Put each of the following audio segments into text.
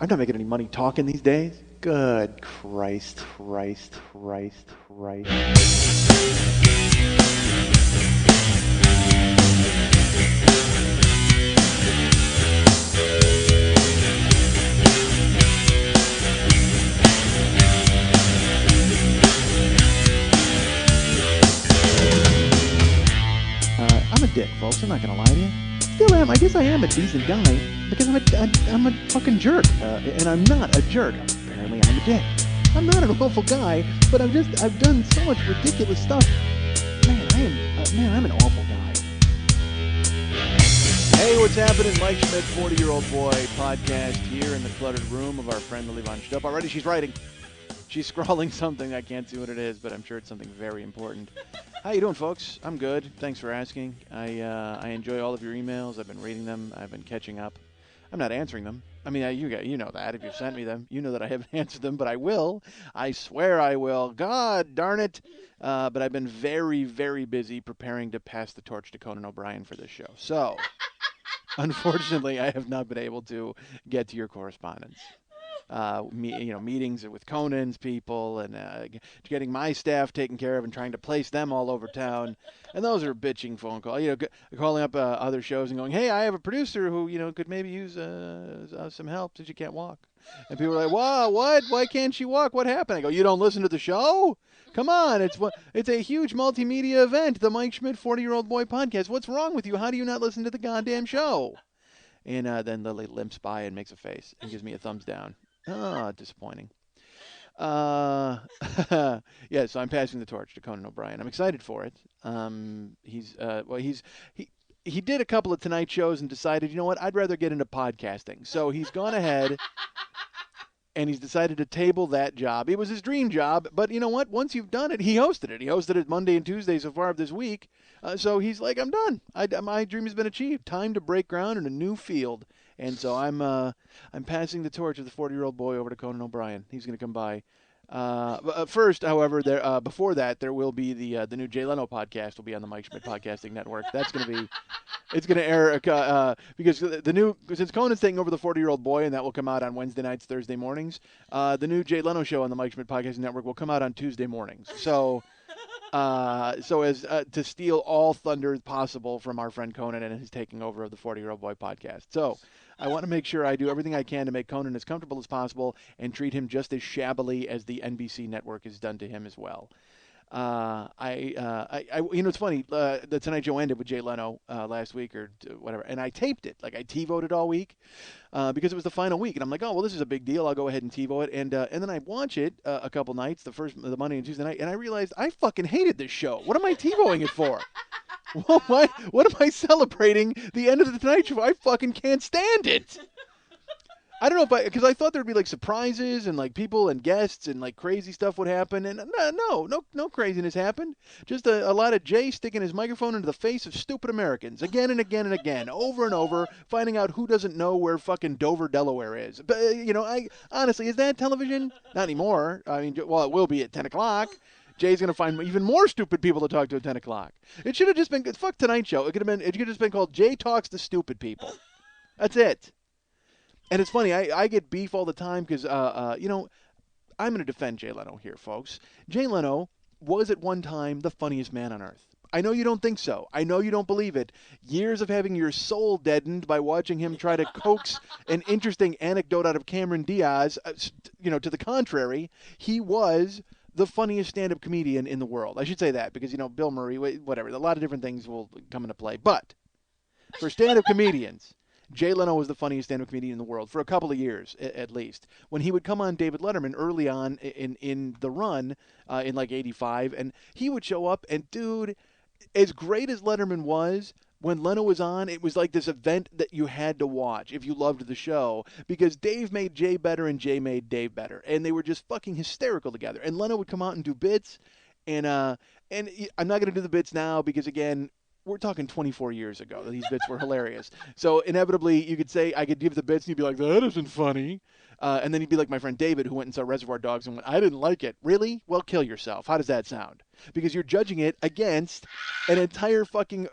I'm not making any money talking these days. Good Christ, Christ, Christ, Christ. I'm a dick, folks. I'm not gonna lie to you. Still am. I guess I am a decent guy because I'm a fucking jerk, and I'm not a jerk. Apparently, I'm a dick. I'm not an awful guy, but I've done so much ridiculous stuff. I'm an awful guy. Hey, what's happening? Mike Schmidt, 40-year-old boy podcast here in the cluttered room of our friend Lily Von Stupp. Already, she's writing. She's scrawling something. I can't see what it is, but I'm sure it's something very important. How you doing, folks? I'm good. Thanks for asking. I enjoy all of your emails. I've been reading them. I've been catching up. I'm not answering them. I mean, you know that. If you've sent me them, you know that I haven't answered them, but I will. I swear I will. God darn it. But I've been very, very busy preparing to pass the torch to Conan O'Brien for this show. So, unfortunately, I have not been able to get to your correspondence. Meetings with Conan's people and getting my staff taken care of and trying to place them all over town. And those are bitching phone calls. Calling up other shows and going, hey, I have a producer who, could maybe use some help since you can't walk. And people are like, wow, what? Why can't she walk? What happened? I go, you don't listen to the show? Come on, it's a huge multimedia event, the Mike Schmidt 40-year-old boy podcast. What's wrong with you? How do you not listen to the goddamn show? And then Lily limps by and makes a face and gives me a thumbs down. Oh, disappointing. Yeah, so I'm passing the torch to Conan O'Brien. I'm excited for it. He did a couple of Tonight shows and decided, you know what, I'd rather get into podcasting. So he's gone ahead and he's decided to table that job. It was his dream job, but you know what? Once you've done it, he hosted it. He hosted it Monday and Tuesday so far of this week. So he's like, I'm done. My dream has been achieved. Time to break ground in a new field. And so I'm passing the torch of the 40-year-old boy over to Conan O'Brien. He's going to come by. First, however, before that, there will be the new Jay Leno podcast will be on the Mike Schmidt Podcasting Network. That's going to be, it's going to air because since Conan's taking over the 40-year-old boy, and that will come out on Wednesday nights, Thursday mornings. The new Jay Leno show on the Mike Schmidt Podcasting Network will come out on Tuesday mornings. So as to steal all thunder possible from our friend Conan and his taking over of the 40-year-old boy podcast. So I want to make sure I do everything I can to make Conan as comfortable as possible and treat him just as shabbily as the NBC network has done to him as well. It's funny. The Tonight Show ended with Jay Leno last week or whatever, and I taped it. Like I TiVoed it all week because it was the final week, and I'm like, oh well, this is a big deal. I'll go ahead and TiVo it, and then I watch it a couple nights, the Monday and Tuesday night, and I realized I fucking hated this show. What am I TiVoing it for? Well, what am I celebrating the end of the Tonight Show? I fucking can't stand it. I don't know because I thought there'd be like surprises and like people and guests and like crazy stuff would happen, and no craziness happened. Just a lot of Jay sticking his microphone into the face of stupid Americans again and again and again, over and over, finding out who doesn't know where fucking Dover, Delaware is. But I honestly, is that television? Not anymore. I mean, well, it will be at 10 o'clock. Jay's going to find even more stupid people to talk to at 10 o'clock. It should have just been, fuck Tonight Show. It could have just been called Jay Talks to Stupid People. That's it. And it's funny, I get beef all the time because, I'm going to defend Jay Leno here, folks. Jay Leno was at one time the funniest man on earth. I know you don't think so. I know you don't believe it. Years of having your soul deadened by watching him try to coax an interesting anecdote out of Cameron Diaz, to the contrary, he was the funniest stand-up comedian in the world. I should say that because, Bill Murray, whatever, a lot of different things will come into play. But for stand-up comedians, Jay Leno was the funniest stand-up comedian in the world for a couple of years, at least. When he would come on David Letterman early on in the run, in like 85, and he would show up, and dude, as great as Letterman was, when Leno was on, it was like this event that you had to watch if you loved the show because Dave made Jay better and Jay made Dave better. And they were just fucking hysterical together. And Leno would come out and do bits. And I'm not going to do the bits now because, again, we're talking 24 years ago. These bits were hilarious. So inevitably, you could say, I could give the bits and you'd be like, that isn't funny. And then he'd be like my friend David who went and saw Reservoir Dogs and went, I didn't like it. Really? Well, kill yourself. How does that sound? Because you're judging it against an entire fucking,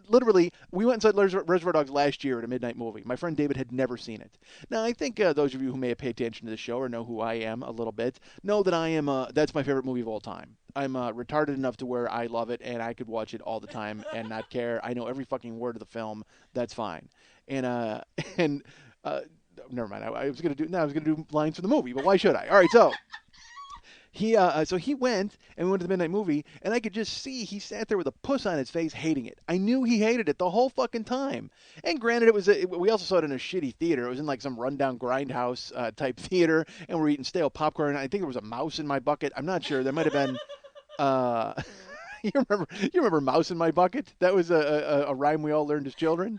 literally, we went and saw Reservoir Dogs last year at a midnight movie. My friend David had never seen it. Now, I think those of you who may have paid attention to the show or know who I am a little bit know that I am. That's my favorite movie of all time. I'm retarded enough to where I love it and I could watch it all the time and not care. I know every fucking word of the film. That's fine. And and never mind. I was gonna do lines from the movie, but why should I? All right, so. So he went, and we went to the midnight movie, and I could just see he sat there with a puss on his face, hating it. I knew he hated it the whole fucking time. And granted, we also saw it in a shitty theater. It was in like some rundown grindhouse type theater, and we're eating stale popcorn. I think there was a mouse in my bucket. I'm not sure. There might have been. You remember Mouse in My Bucket? That was a rhyme we all learned as children.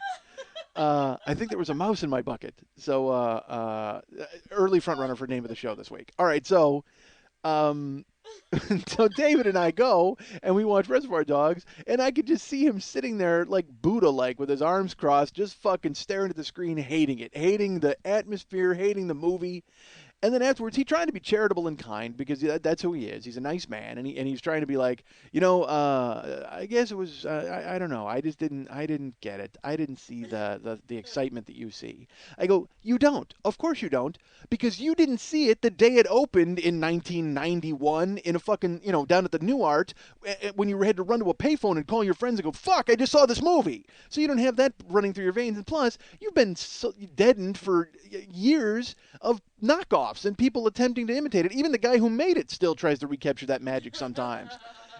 I think there was a mouse in my bucket. So early front runner for name of the show this week. All right, so. So David and I go and we watch Reservoir Dogs, and I could just see him sitting there like Buddha-like with his arms crossed, just fucking staring at the screen, hating it, hating the atmosphere, hating the movie. And then afterwards, he tried to be charitable and kind because that's who he is. He's a nice man, and he's trying to be like, I guess it was, I don't know. I didn't get it. I didn't see the excitement that you see. I go, you don't. Of course you don't, because you didn't see it the day it opened in 1991 in a fucking, down at the New Art when you had to run to a payphone and call your friends and go, fuck, I just saw this movie. So you don't have that running through your veins. And plus, you've been deadened for years of knockoffs and people attempting to imitate it. Even the guy who made it still tries to recapture that magic sometimes.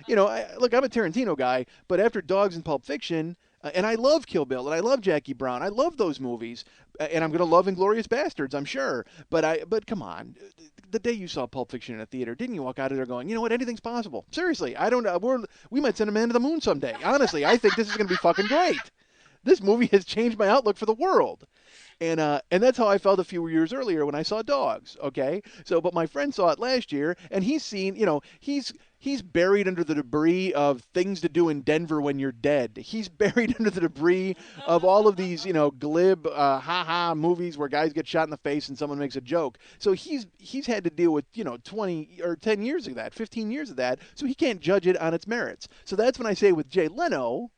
Look, I'm a Tarantino guy, but after Dogs and Pulp Fiction, and I love Kill Bill, and I love Jackie Brown, I love those movies, and I'm going to love Inglourious Bastards, I'm sure. But come on, the day you saw Pulp Fiction in a theater, didn't you walk out of there going, you know what, anything's possible? Seriously, I don't know. We might send a man to the moon someday. Honestly, I think this is going to be fucking great. This movie has changed my outlook for the world. And that's how I felt a few years earlier when I saw Dogs, okay? But my friend saw it last year, and he's seen, he's buried under the debris of Things to Do in Denver When You're Dead. He's buried under the debris of all of these, glib, ha-ha movies where guys get shot in the face and someone makes a joke. So he's had to deal with, 20 or 10 years of that, 15 years of that, so he can't judge it on its merits. So that's when I say with Jay Leno,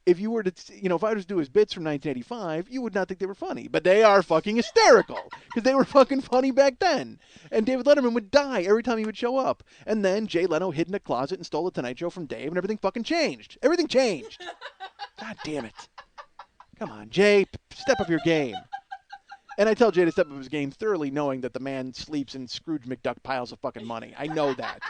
if you were to, if I were to do his bits from 1985, you would not think they were funny. But they are fucking hysterical because they were fucking funny back then. And David Letterman would die every time he would show up. And then Jay Leno hid in a closet and stole the Tonight Show from Dave, and everything fucking changed. Everything changed. God damn it. Come on, Jay, step up your game. And I tell Jay to step up his game thoroughly knowing that the man sleeps in Scrooge McDuck piles of fucking money. I know that.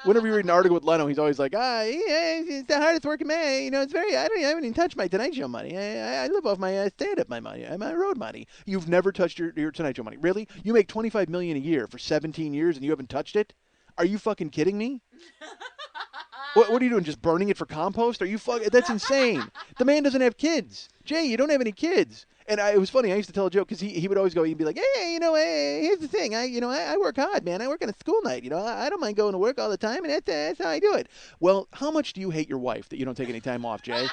Whenever you read an article with Leno, he's always like, he's the hardest working man. I haven't even touched my Tonight Show money. I live off my stand-up money, my road money. You've never touched your Tonight Show money. Really? You make $25 million a year for 17 years and you haven't touched it? Are you fucking kidding me? What are you doing? Just burning it for compost? Are you fucking? That's insane. The man doesn't have kids. Jay, you don't have any kids. And it was funny. I used to tell a joke because he would always go. He'd be like, "Hey, here's the thing. I work hard, man. I work on a school night. I don't mind going to work all the time, and that's how I do it." Well, how much do you hate your wife that you don't take any time off, Jay?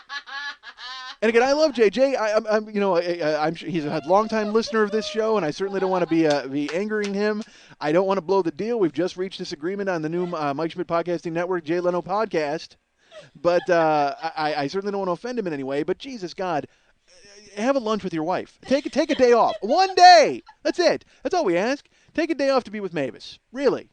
And again, I love Jay. Jay, I'm sure he's a longtime listener of this show, and I certainly don't want to be angering him. I don't want to blow the deal. We've just reached this agreement on the new Mike Schmidt Podcasting Network, Jay Leno podcast. But I certainly don't want to offend him in any way. But Jesus God. Have a lunch with your wife. Take a day off. One day. That's it. That's all we ask. Take a day off to be with Mavis. Really.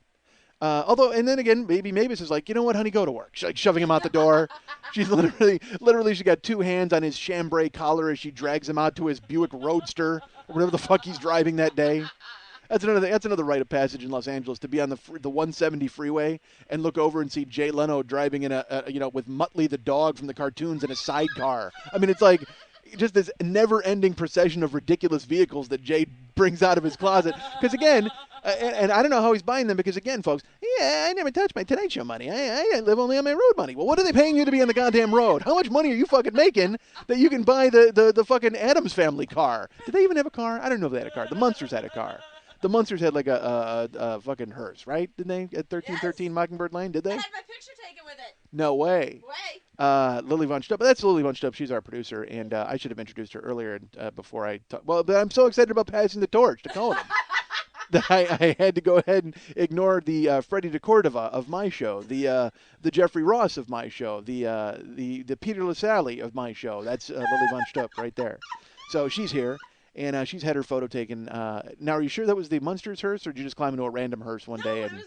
And then again, maybe Mavis is like, you know what, honey, go to work. She's like shoving him out the door. She's literally, she got two hands on his chambray collar as she drags him out to his Buick Roadster or whatever the fuck he's driving that day. That's another rite of passage in Los Angeles, to be on the 170 freeway and look over and see Jay Leno driving in with Muttley the dog from the cartoons in a sidecar. I mean, it's like just this never-ending procession of ridiculous vehicles that Jay brings out of his closet. Because again, and I don't know how he's buying them, because again, folks, I never touch my Tonight Show money. I live only on my road money. Well, what are they paying you to be on the goddamn road? How much money are you fucking making that you can buy the fucking Addams Family car? Did they even have a car? I don't know if they had a car. The Munsters had a car. The Munsters had like a fucking hearse, right? Didn't they? At 1313 Mockingbird Lane, did they? I had my picture taken with it. No way. Lily Von Stupp. But that's Lily Von Stupp. She's our producer, and I should have introduced her earlier before I talk. Well, but I'm so excited about passing the torch to Conan. that I had to go ahead and ignore the Freddie DeCordova of my show, the Jeffrey Ross of my show, the Peter Lasalle of my show. That's Lily Von Stupp right there. So she's here, and she's had her photo taken. Now, are you sure that was the Munsters hearse, or did you just climb into a random hearse one day? And...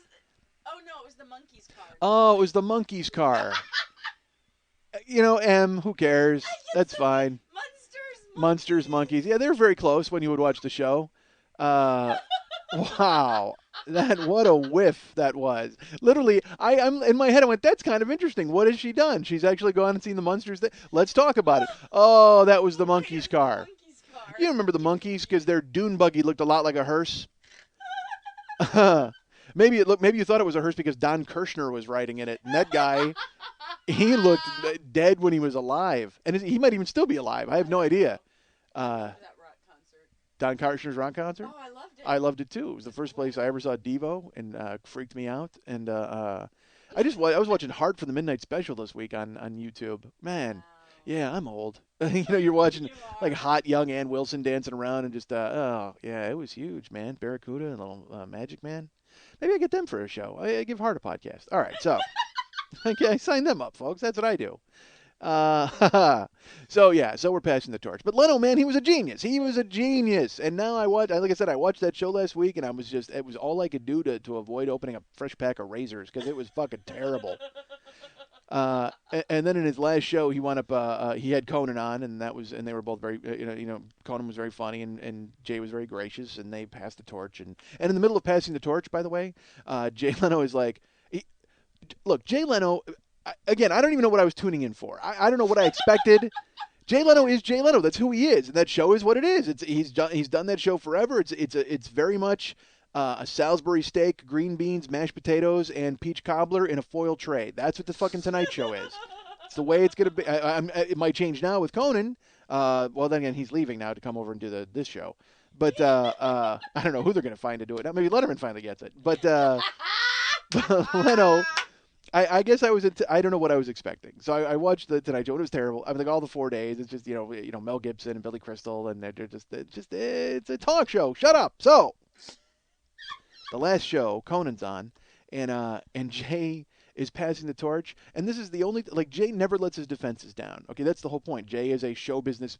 Oh, no, it was the monkey's car. Oh, it was the monkey's car. Who cares? That's fine. Munsters, monkeys. Yeah, they're very close when you would watch the show. Wow. What a whiff that was. Literally, I'm in my head, I went, that's kind of interesting. What has she done? She's actually gone and seen the Munsters. Let's talk about it. Oh, that was the monkey's car. You remember the monkeys because their dune buggy looked a lot like a hearse. Maybe you thought it was a hearse because Don Kirshner was riding in it. And that guy, he looked dead when he was alive. And he might even still be alive. I have no idea. That rock concert. Don Kirshner's rock concert? Oh, I loved it. I loved it too. It was the first place I ever saw Devo, and freaked me out. And I was watching Heart for the Midnight Special this week on YouTube. Man, yeah, I'm old. You're watching like hot young Ann Wilson dancing around and just oh yeah, it was huge, man. Barracuda and little Magic Man. Maybe I get them for a show. I give Heart a podcast. All right, so okay, sign them up, folks. That's what I do. So we're passing the torch. But Leno, man, he was a genius. He was a genius. And now I watched that show last week, and it was all I could do to avoid opening a fresh pack of razors because it was fucking terrible. And then in his last show, he wound up he had Conan on, and they were both very Conan was very funny, and Jay was very gracious, and they passed the torch. And in the middle of passing the torch, by the way, Jay Leno is like, look, Jay Leno. Again, I don't even know what I was tuning in for. I don't know what I expected. Jay Leno is Jay Leno. That's who he is, and that show is what it is. He's done that show forever. It's very much a Salisbury steak, green beans, mashed potatoes, and peach cobbler in a foil tray. That's what the fucking Tonight Show is. It's the way it's gonna be. It might change now with Conan. Well, then again, he's leaving now to come over and do this show. But I don't know who they're gonna find to do it. Now, maybe Letterman finally gets it. But Leno. I guess I don't know what I was expecting. So I watched the Tonight Show. It was terrible. I mean, like all the 4 days, it's just Mel Gibson and Billy Crystal, and it's a talk show. Shut up. So the last show, Conan's on, and Jay is passing the torch, and this is the only Jay never lets his defenses down. Okay, that's the whole point. Jay is a show business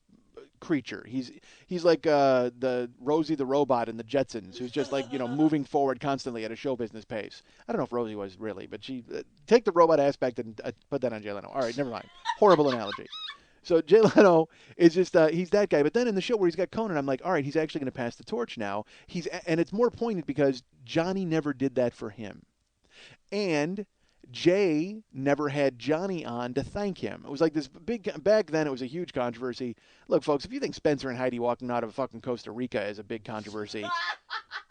creature. He's like the Rosie the robot in the Jetsons, who's just moving forward constantly at a show business pace. I don't know if Rosie was really, but she take the robot aspect and put that on Jay Leno. All right, never mind. Horrible analogy. So Jay Leno is just he's that guy. But then in the show where he's got Conan, I'm like, all right, he's actually going to pass the torch now. And it's more poignant because Johnny never did that for him, and Jay never had Johnny on to thank him. It was like this back then it was a huge controversy. Look, folks, if you think Spencer and Heidi walking out of fucking Costa Rica is a big controversy,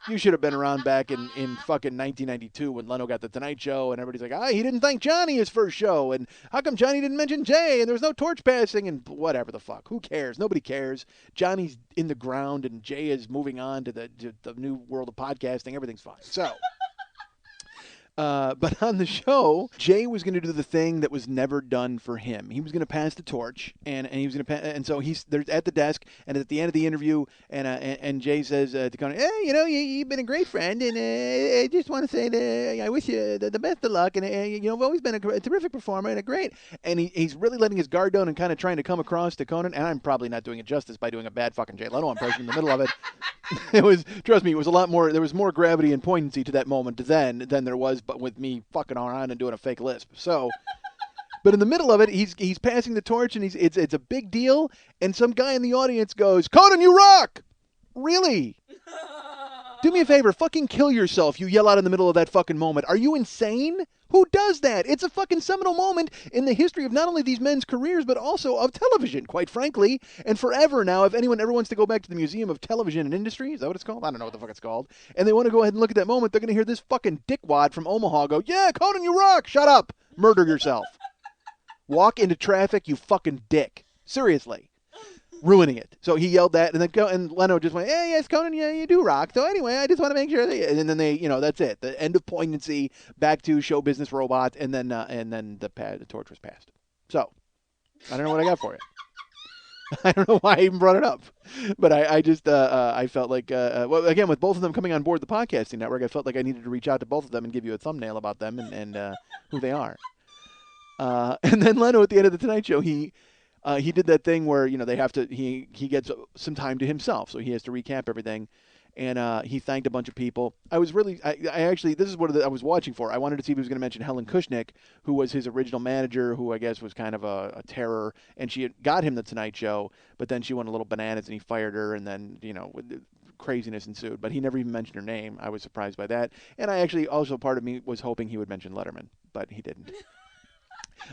you should have been around back in fucking 1992 when Leno got the Tonight Show and everybody's like, he didn't thank Johnny his first show, and how come Johnny didn't mention Jay, and there was no torch passing, and whatever the fuck. Who cares? Nobody cares. Johnny's in the ground and Jay is moving on to the new world of podcasting. Everything's fine. So but on the show, Jay was going to do the thing that was never done for him. He was going to pass the torch, and he was going to and so he's there at the desk, and at the end of the interview, and Jay says to Conan, you've been a great friend, and I just want to say that I wish you the best of luck, and you've always been a terrific performer and a great. And he's really letting his guard down and kind of trying to come across to Conan, and I'm probably not doing it justice by doing a bad fucking Jay Leno impression in the middle of it. Trust me, it was a lot more. There was more gravity and poignancy to that moment than there was, but with me fucking around and doing a fake lisp. So, but in the middle of it, he's passing the torch, and it's a big deal. And some guy in the audience goes, "Conan, you rock!" Really? Do me a favor, fucking kill yourself. You yell out in the middle of that fucking moment. Are you insane? Who does that? It's a fucking seminal moment in the history of not only these men's careers, but also of television, quite frankly. And forever now, if anyone ever wants to go back to the Museum of Television and Industry, is that what it's called? I don't know what the fuck it's called. And they want to go ahead and look at that moment, they're going to hear this fucking dickwad from Omaha go, "Yeah, Conan, you rock! Shut up! Murder yourself. Walk into traffic, you fucking dick." Seriously. Ruining it. So he yelled that, and Leno just went, "Hey, yes, Conan, yeah, you do rock. So anyway, I just want to make sure that," and then they, that's it. The end of poignancy, back to show business robot, and then the torch was passed. So, I don't know what I got for you. I don't know why I even brought it up, but I just I felt like well, again, with both of them coming on board the podcasting network, I felt like I needed to reach out to both of them and give you a thumbnail about them and who they are. And then Leno at the end of the Tonight Show, he did that thing where they have to he gets some time to himself, so he has to recap everything, and he thanked a bunch of people. I actually this is what I was watching for. I wanted to see if he was going to mention Helen Kushnick, who was his original manager, who I guess was kind of a terror, and she had got him the Tonight Show, but then she went a little bananas and he fired her, and then craziness ensued. But he never even mentioned her name. I was surprised by that, and I actually also part of me was hoping he would mention Letterman, but he didn't.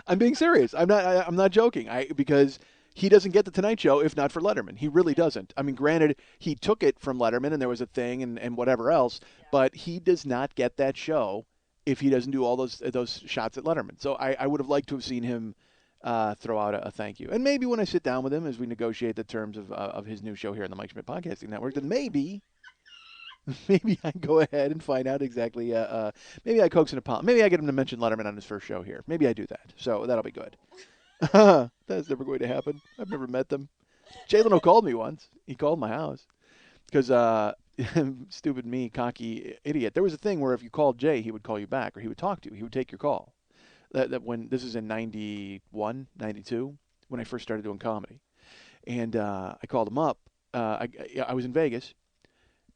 I'm being serious. I'm not joking. Because he doesn't get the Tonight Show if not for Letterman. He really doesn't. I mean, granted, he took it from Letterman and there was a thing and whatever else, but he does not get that show if he doesn't do all those shots at Letterman. So I would have liked to have seen him throw out a thank you. And maybe when I sit down with him as we negotiate the terms of his new show here on the Mike Schmidt Podcasting Network, then maybe I go ahead and find out exactly. Maybe I coax an apology. Maybe I get him to mention Letterman on his first show here. Maybe I do that. So that'll be good. That's never going to happen. I've never met them. Jay Leno called me once. He called my house because stupid me, cocky idiot. There was a thing where if you called Jay, he would call you back or he would talk to you. He would take your call. That when this is in 91, 92, when I first started doing comedy, and I called him up. I was in Vegas.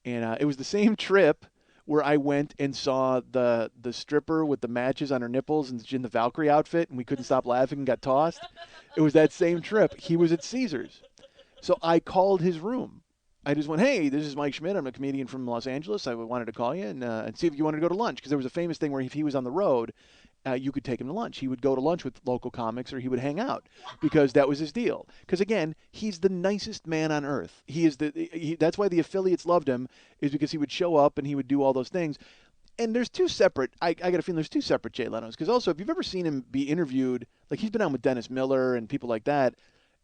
And it was the same trip where I went and saw the stripper with the matches on her nipples and in the Valkyrie outfit, and we couldn't stop laughing and got tossed. It was that same trip. He was at Caesars. So I called his room. I just went, hey, this is Mike Schmidt. I'm a comedian from Los Angeles. I wanted to call you and see if you wanted to go to lunch. Because there was a famous thing where if he was on the road, you could take him to lunch. He would go to lunch with local comics or he would hang out because that was his deal. Because, again, he's the nicest man on earth. That's why the affiliates loved him, is because he would show up and he would do all those things. And there's two separate, I got a feeling there's two separate Jay Lenos. Because also, if you've ever seen him be interviewed, like he's been on with Dennis Miller and people like that,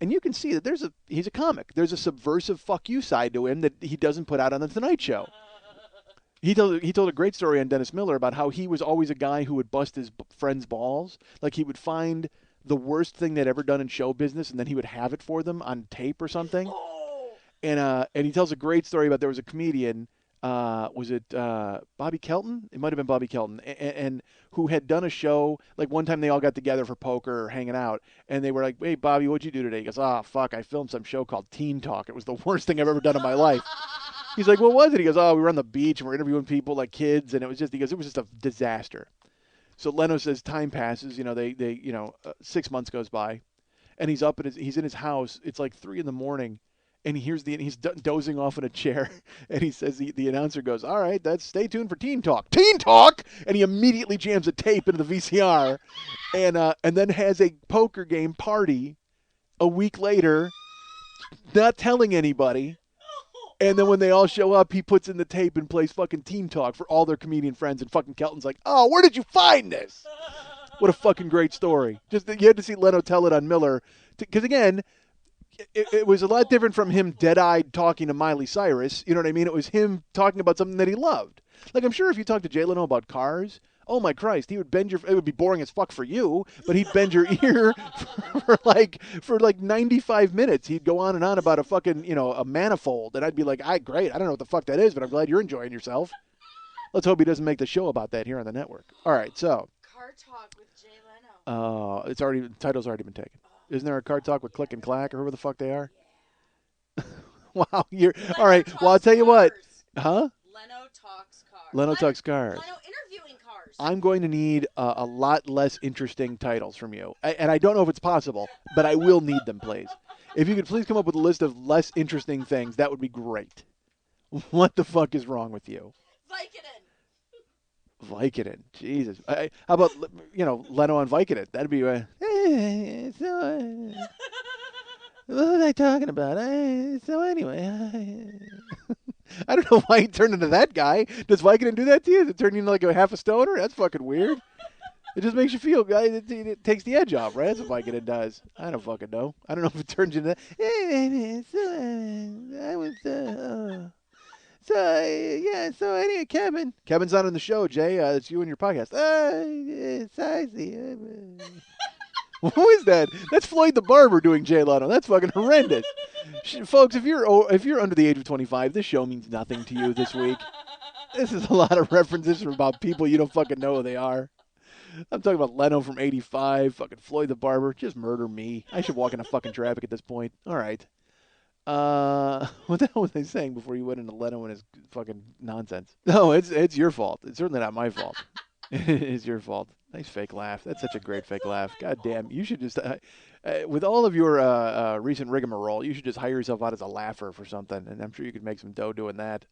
and you can see that he's a comic. There's a subversive fuck you side to him that he doesn't put out on the Tonight Show. He told a great story on Dennis Miller about how he was always a guy who would bust his friends' balls. Like he would find the worst thing they'd ever done in show business, and then he would have it for them on tape or something. And he tells a great story about there was a comedian. Was it Bobby Kelton? It might have been Bobby Kelton, and who had done a show. Like one time they all got together for poker or hanging out, and they were like, "Hey, Bobby, what'd you do today?" He goes, "Ah, fuck, I filmed some show called Teen Talk. It was the worst thing I've ever done in my life." He's like, "What was it?" He goes, "Oh, we were on the beach and we're interviewing people like kids, and it was just," he goes, "it was just a disaster." So Leno says time passes. 6 months goes by, and he's in his house. It's like 3 in the morning, and he's dozing off in a chair, and he says the announcer goes, "All right, stay tuned for Teen Talk." Teen Talk, and he immediately jams a tape into the VCR, and then has a poker game party a week later, not telling anybody. And then when they all show up, he puts in the tape and plays fucking Teen Talk for all their comedian friends. And fucking Kelton's like, "Oh, where did you find this?" What a fucking great story. Just you had to see Leno tell it on Miller. Because, again, it was a lot different from him dead-eyed talking to Miley Cyrus. You know what I mean? It was him talking about something that he loved. Like, I'm sure if you talked to Jay Leno about cars, oh my Christ, he would bend your. It would be boring as fuck for you, but he'd bend your ear for like 95 minutes. He'd go on and on about a fucking a manifold, and I'd be like, great. I don't know what the fuck that is, but I'm glad you're enjoying yourself. Let's hope he doesn't make the show about that here on the network. All right, so. Car Talk with Jay Leno. The title's already been taken. Isn't there a Car Talk with Click and Clack or whoever the fuck they are? Wow, you're all right. Well, I'll tell you what, huh? Leno talks cars. Leno talks cars. Leno interviewing cars. I'm going to need a lot less interesting titles from you, and I don't know if it's possible, but I will need them, please. If you could please come up with a list of less interesting things, that would be great. What the fuck is wrong with you? Vicodin. Jesus. How about Leno on Vicodin? That'd be what was I talking about? So anyway, I don't know why he turned into that guy. Does Vicodin do that to you? Does it turn you into like a half a stoner? That's fucking weird. It just makes you feel, it takes the edge off, right? That's what Vicodin does. I don't fucking know. I don't know if it turns you into that. I was, so anyway, Kevin's not on the show, Jay. It's you and your podcast. I see. Who is that? That's Floyd the Barber doing Jay Leno. That's fucking horrendous. Folks, if you're under the age of 25, this show means nothing to you this week. This is a lot of references from about people you don't fucking know who they are. I'm talking about Leno from '85, fucking Floyd the Barber. Just murder me. I should walk into fucking traffic at this point. All right. What the hell was I saying before you went into Leno and his fucking nonsense? No, it's your fault. It's certainly not my fault. It is your fault. Nice fake laugh. That's such a great fake laugh. God damn. You should just, with all of your recent rigmarole, you should just hire yourself out as a laugher for something, and I'm sure you could make some dough doing that.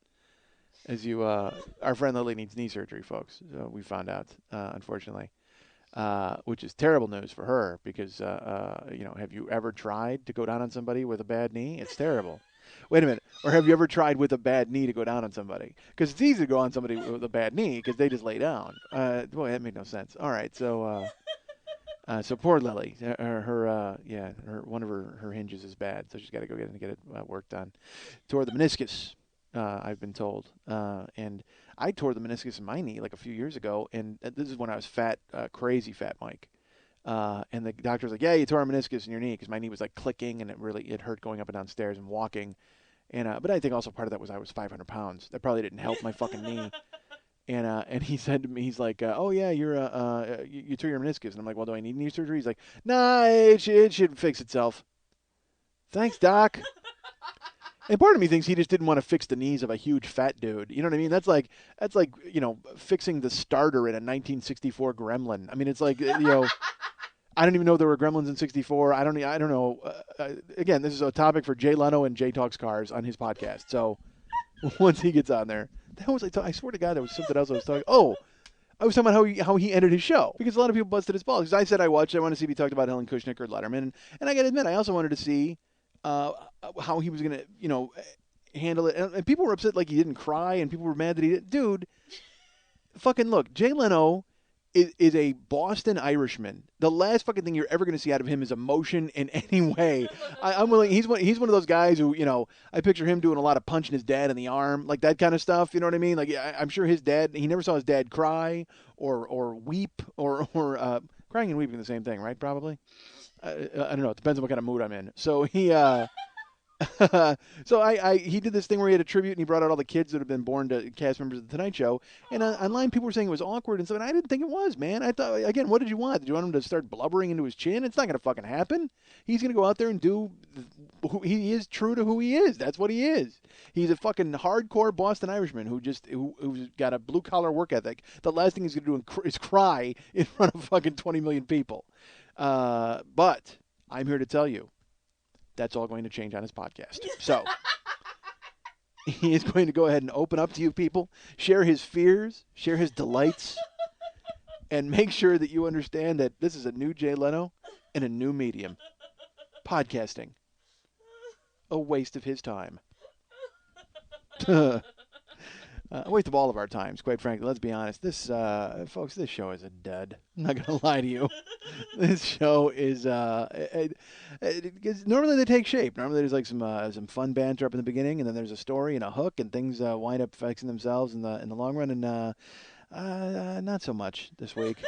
As you, our friend Lily needs knee surgery, folks. So we found out, unfortunately, which is terrible news for her because, have you ever tried to go down on somebody with a bad knee? It's terrible. Wait a minute. Or have you ever tried with a bad knee to go down on somebody? Because it's easy to go on somebody with a bad knee because they just lay down. Boy, that made no sense. All right, so poor Lily. Her one of her hinges is bad, so she's got to go get it worked on. Tore the meniscus. I've been told, and I tore the meniscus in my knee like a few years ago, and this is when I was fat, crazy fat, Mike. And the doctor was like, "Yeah, you tore a meniscus in your knee," because my knee was like clicking, and it hurt going up and down stairs and walking. And but I think also part of that was I was 500 pounds. That probably didn't help my fucking knee. And he said to me, he's like, "Oh yeah, you tore your meniscus." And I'm like, "Well, do I need knee surgery?" He's like, "Nah, it should fix itself." Thanks, doc. And part of me thinks he just didn't want to fix the knees of a huge fat dude. You know what I mean? That's like fixing the starter in a 1964 Gremlin. I mean, it's like I don't even know there were Gremlins in '64. I don't know. Again, this is a topic for Jay Leno and Jay Talks Cars on his podcast. So once he gets on there, that was I swear to God, that was something else I was talking. Oh, I was talking about how he ended his show because a lot of people busted his balls. Because I said I want to see if he talked about Helen Kushnick or Letterman, and I got to admit I also wanted to see how he was going to handle it. And people were upset like he didn't cry, and people were mad that he didn't. Dude, fucking look, Jay Leno is a Boston Irishman. The last fucking thing you're ever going to see out of him is emotion in any way. I'm willing. He's one of those guys who I picture him doing a lot of punching his dad in the arm, like that kind of stuff. You know what I mean? Like I'm sure his dad. He never saw his dad cry or weep or crying and weeping the same thing, right? Probably. I don't know. It depends on what kind of mood I'm in. So he he did this thing where he had a tribute and he brought out all the kids that have been born to cast members of the Tonight Show. And online people were saying it was awkward and stuff. And I didn't think it was, man. I thought, again, what did you want? Did you want him to start blubbering into his chin? It's not going to fucking happen. He's going to go out there and do he is true to who he is. That's what he is. He's a fucking hardcore Boston Irishman who's got a blue collar work ethic. The last thing he's going to do is cry in front of fucking 20 million people. But I'm here to tell you, that's all going to change on his podcast. So he is going to go ahead and open up to you people, share his fears, share his delights, and make sure that you understand that this is a new Jay Leno in a new medium. Podcasting. A waste of his time. A waste of all of our times, quite frankly. Let's be honest. Folks, this show is a dud. I'm not going to lie to you. This show is normally they take shape. Normally there's like some fun banter up in the beginning, and then there's a story and a hook, and things wind up fixing themselves in the long run. And not so much this week.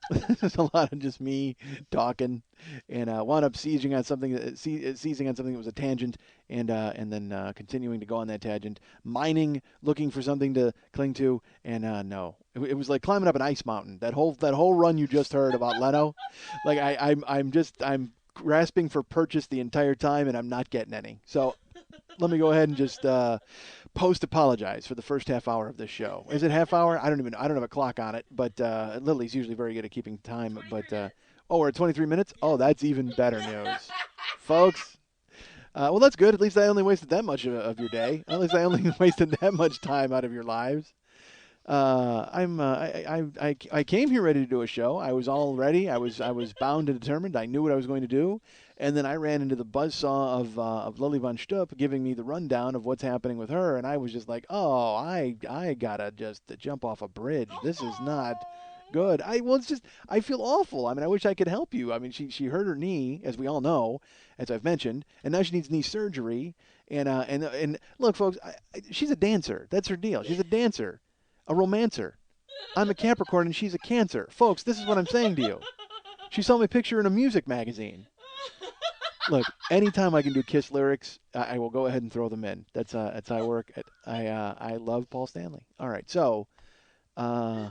There's a lot of just me talking, and wound up seizing on something that was a tangent, and then continuing to go on that tangent, looking for something to cling to, and no, it was like climbing up an ice mountain. That whole run you just heard about Leno, like I'm grasping for purchase the entire time, and I'm not getting any. So let me go ahead and just post-apologize for the first half hour of this show. Is it half hour? I don't have a clock on it, but Lily's usually very good at keeping time. But we're at 23 minutes? Oh, that's even better news. Folks, well, that's good. At least I only wasted that much of your day. At least I only wasted that much time out of your lives. I came here ready to do a show. I was all ready. I was bound and determined. I knew what I was going to do. And then I ran into the buzzsaw of Lily Von Stupp giving me the rundown of what's happening with her, and I was just like, oh, I gotta just jump off a bridge. This is not good. I feel awful. I mean, I wish I could help you. I mean, she hurt her knee, as we all know, as I've mentioned, and now she needs knee surgery. And look, folks, she's a dancer. That's her deal. She's a dancer, a romancer. I'm a Capricorn and she's a Cancer. Folks, this is what I'm saying to you. She saw my picture in a music magazine. Look, anytime I can do Kiss lyrics, I will go ahead and throw them in. That's how I work. I love Paul Stanley. All right, so uh,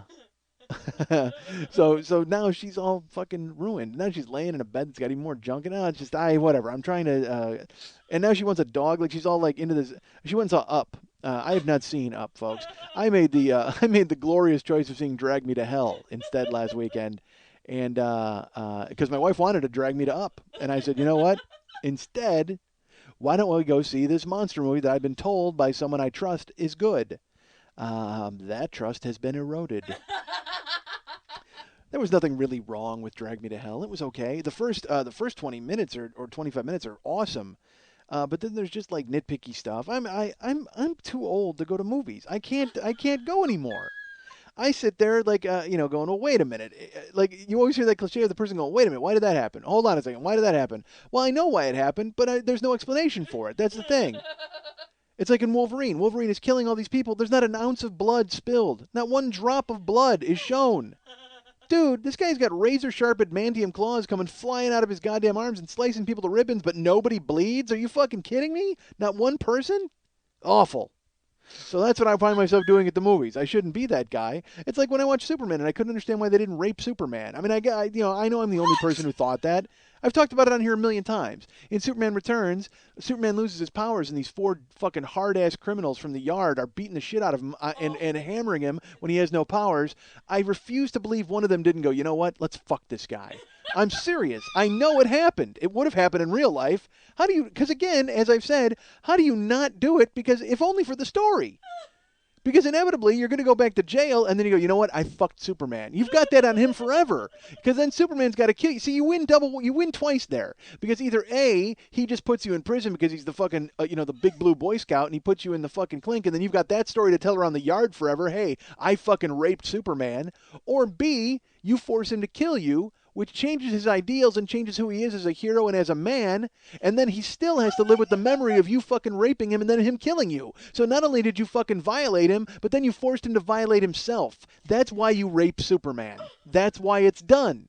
so now she's all fucking ruined. Now she's laying in a bed that's got even more junk in it. It's just whatever. I'm trying to, and now she wants a dog. Like she's all like into this. She went and saw Up. I have not seen Up, folks. I made the glorious choice of seeing Drag Me to Hell instead last weekend, and because my wife wanted to drag me to Up, and I said, you know what? Instead, why don't we go see this monster movie that I've been told by someone I trust is good? That trust has been eroded. There was nothing really wrong with Drag Me to Hell. It was okay. The first 20 minutes or 25 minutes are awesome. But then there's just like nitpicky stuff. I'm too old to go to movies. I can't go anymore. I sit there like going, well, wait a minute. Like you always hear that cliche of the person going, wait a minute, why did that happen? Hold on a second, why did that happen? Well, I know why it happened, but there's no explanation for it. That's the thing. It's like in Wolverine. Wolverine is killing all these people. There's not an ounce of blood spilled. Not one drop of blood is shown. Dude, this guy's got razor sharp adamantium claws coming flying out of his goddamn arms and slicing people to ribbons, but nobody bleeds? Are you fucking kidding me? Not one person? Awful. So that's what I find myself doing at the movies. I shouldn't be that guy. It's like when I watched Superman and I couldn't understand why they didn't rape Superman. I mean, I know I'm the only person who thought that. I've talked about it on here a million times. In Superman Returns, Superman loses his powers and these four fucking hard-ass criminals from the yard are beating the shit out of him and hammering him when he has no powers. I refuse to believe one of them didn't go, you know what, let's fuck this guy. I'm serious. I know it happened. It would have happened in real life. How do you, because again, as I've said, how do you not do it? Because if only for the story. Because inevitably you're going to go back to jail and then you go, you know what? I fucked Superman. You've got that on him forever. Because then Superman's got to kill you. See, you win twice there. Because either A, he just puts you in prison because he's the fucking, the big blue Boy Scout and he puts you in the fucking clink and then you've got that story to tell around the yard forever. Hey, I fucking raped Superman. Or B, you force him to kill you, which changes his ideals and changes who he is as a hero and as a man, and then he still has to live with the memory of you fucking raping him and then him killing you. So not only did you fucking violate him, but then you forced him to violate himself. That's why you rape Superman. That's why it's done.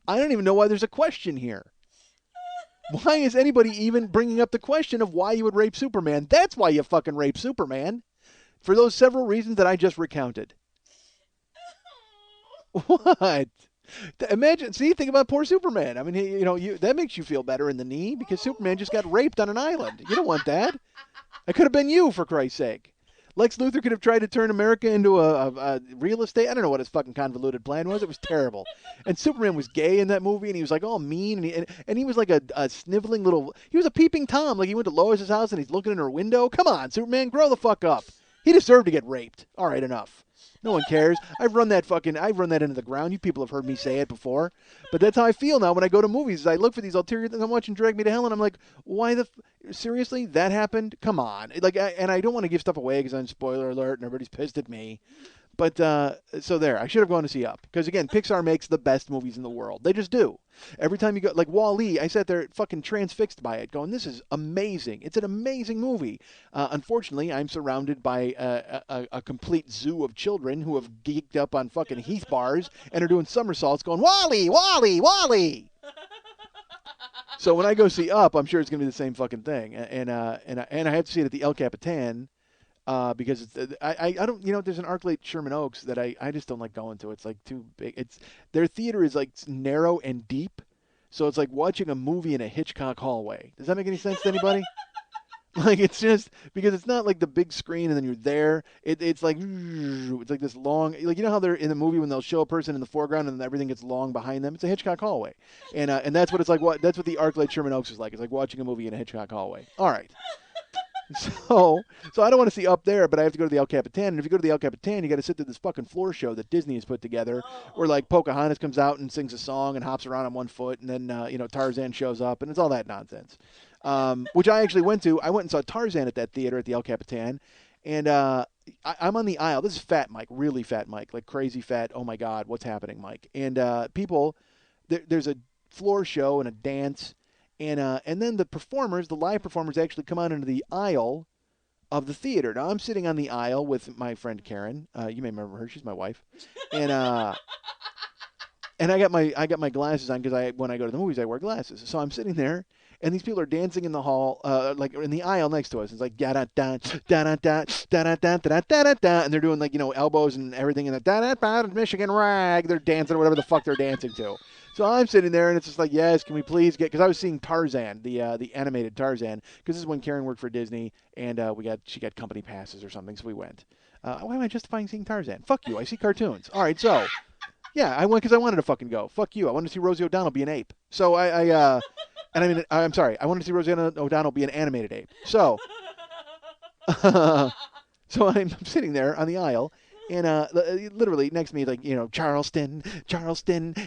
I don't even know why there's a question here. Why is anybody even bringing up the question of why you would rape Superman? That's why you fucking rape Superman. For those several reasons that I just recounted. What? Imagine, think about poor Superman. I mean, that makes you feel better in the knee because Superman just got raped on an island. You don't want that. It could have been you, for Christ's sake. Lex Luthor could have tried to turn America into a real estate. I don't know what his fucking convoluted plan was. It was terrible. And Superman was gay in that movie, and he was like all mean, and he was like a sniveling little. He was a peeping Tom. Like he went to Lois's house and he's looking in her window. Come on, Superman, grow the fuck up. He deserved to get raped. All right, enough. No one cares. I've run that into the ground. You people have heard me say it before. But that's how I feel now when I go to movies. I look for these ulterior things. I'm watching Drag Me to Hell, and I'm like, seriously? That happened? Come on. And I don't want to give stuff away because I'm spoiler alert and everybody's pissed at me. But so there, I should have gone to see Up. Because, again, Pixar makes the best movies in the world. They just do. Every time you go, like Wall-E, I sat there fucking transfixed by it, going, this is amazing. It's an amazing movie. Unfortunately, I'm surrounded by a complete zoo of children who have geeked up on fucking Heath bars and are doing somersaults going, Wall-E, Wall-E, Wall-E. So when I go see Up, I'm sure it's going to be the same fucking thing. And I have to see it at the El Capitan. Because I don't, there's an ArcLight Sherman Oaks that I just don't like going to. It's like too big. Their theater is like narrow and deep, so it's like watching a movie in a Hitchcock hallway. Does that make any sense to anybody? Like it's just because it's not like the big screen and then you're there. It's like this long, like how they're in the movie when they'll show a person in the foreground and then everything gets long behind them. It's a Hitchcock hallway, and that's what it's like. That's what the ArcLight Sherman Oaks is like. It's like watching a movie in a Hitchcock hallway. All right. So I don't want to see Up there, but I have to go to the El Capitan. And if you go to the El Capitan, you got to sit through this fucking floor show that Disney has put together, where like Pocahontas comes out and sings a song and hops around on one foot, and then Tarzan shows up, and it's all that nonsense. Which I actually went to. I went and saw Tarzan at that theater at the El Capitan, and I'm on the aisle. This is Fat Mike, really Fat Mike, like crazy fat. Oh my God, what's happening, Mike? And people, there's a floor show and a dance. And then the live performers, actually come out into the aisle of the theater. Now, I'm sitting on the aisle with my friend Karen. You may remember her. She's my wife. And And I got my glasses on because when I go to the movies I wear glasses. So I'm sitting there, and these people are dancing in the hall, like in the aisle next to us. It's like da da da da da da da da da da da da, and they're doing like elbows and everything in the da da da Michigan rag. They're dancing or whatever the fuck they're dancing to. So I'm sitting there, and it's just like, yes, can we please get? Because I was seeing Tarzan, the animated Tarzan, because this is when Karen worked for Disney, and she got company passes or something, so we went. Why am I justifying seeing Tarzan? Fuck you. I see cartoons. All right, so. Yeah, I went because I wanted to fucking go. Fuck you. I wanted to see Rosie O'Donnell be an ape. So and I mean, I'm sorry. I wanted to see Rosie O'Donnell be an animated ape. So, so I'm sitting there on the aisle, and literally next to me, like Charleston,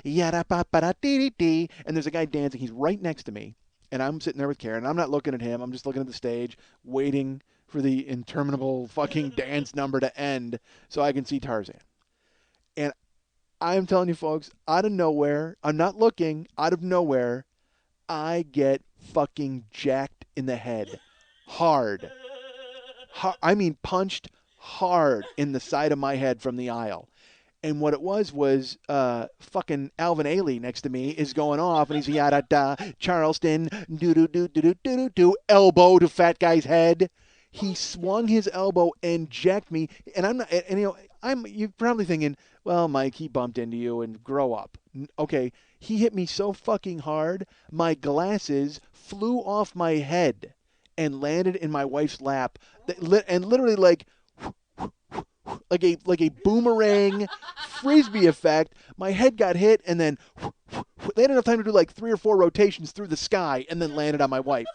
yada ba ba da dee dee dee, and there's a guy dancing. He's right next to me, and I'm sitting there with Karen. I'm not looking at him. I'm just looking at the stage, waiting for the interminable fucking dance number to end so I can see Tarzan. And I'm telling you, folks, out of nowhere, I'm not looking, out of nowhere, I get fucking jacked in the head. Hard. I mean, punched hard in the side of my head from the aisle. And what it was fucking Alvin Ailey next to me is going off, and he's yada da Charleston do do do do do do do elbow to fat guy's head. He swung his elbow and jacked me, and I'm not. And you're probably thinking, well, Mike, he bumped into you, and grow up. Okay, he hit me so fucking hard, my glasses flew off my head and landed in my wife's lap, and literally like a boomerang frisbee effect. My head got hit, and then they had enough time to do like 3 or 4 rotations through the sky, and then landed on my wife.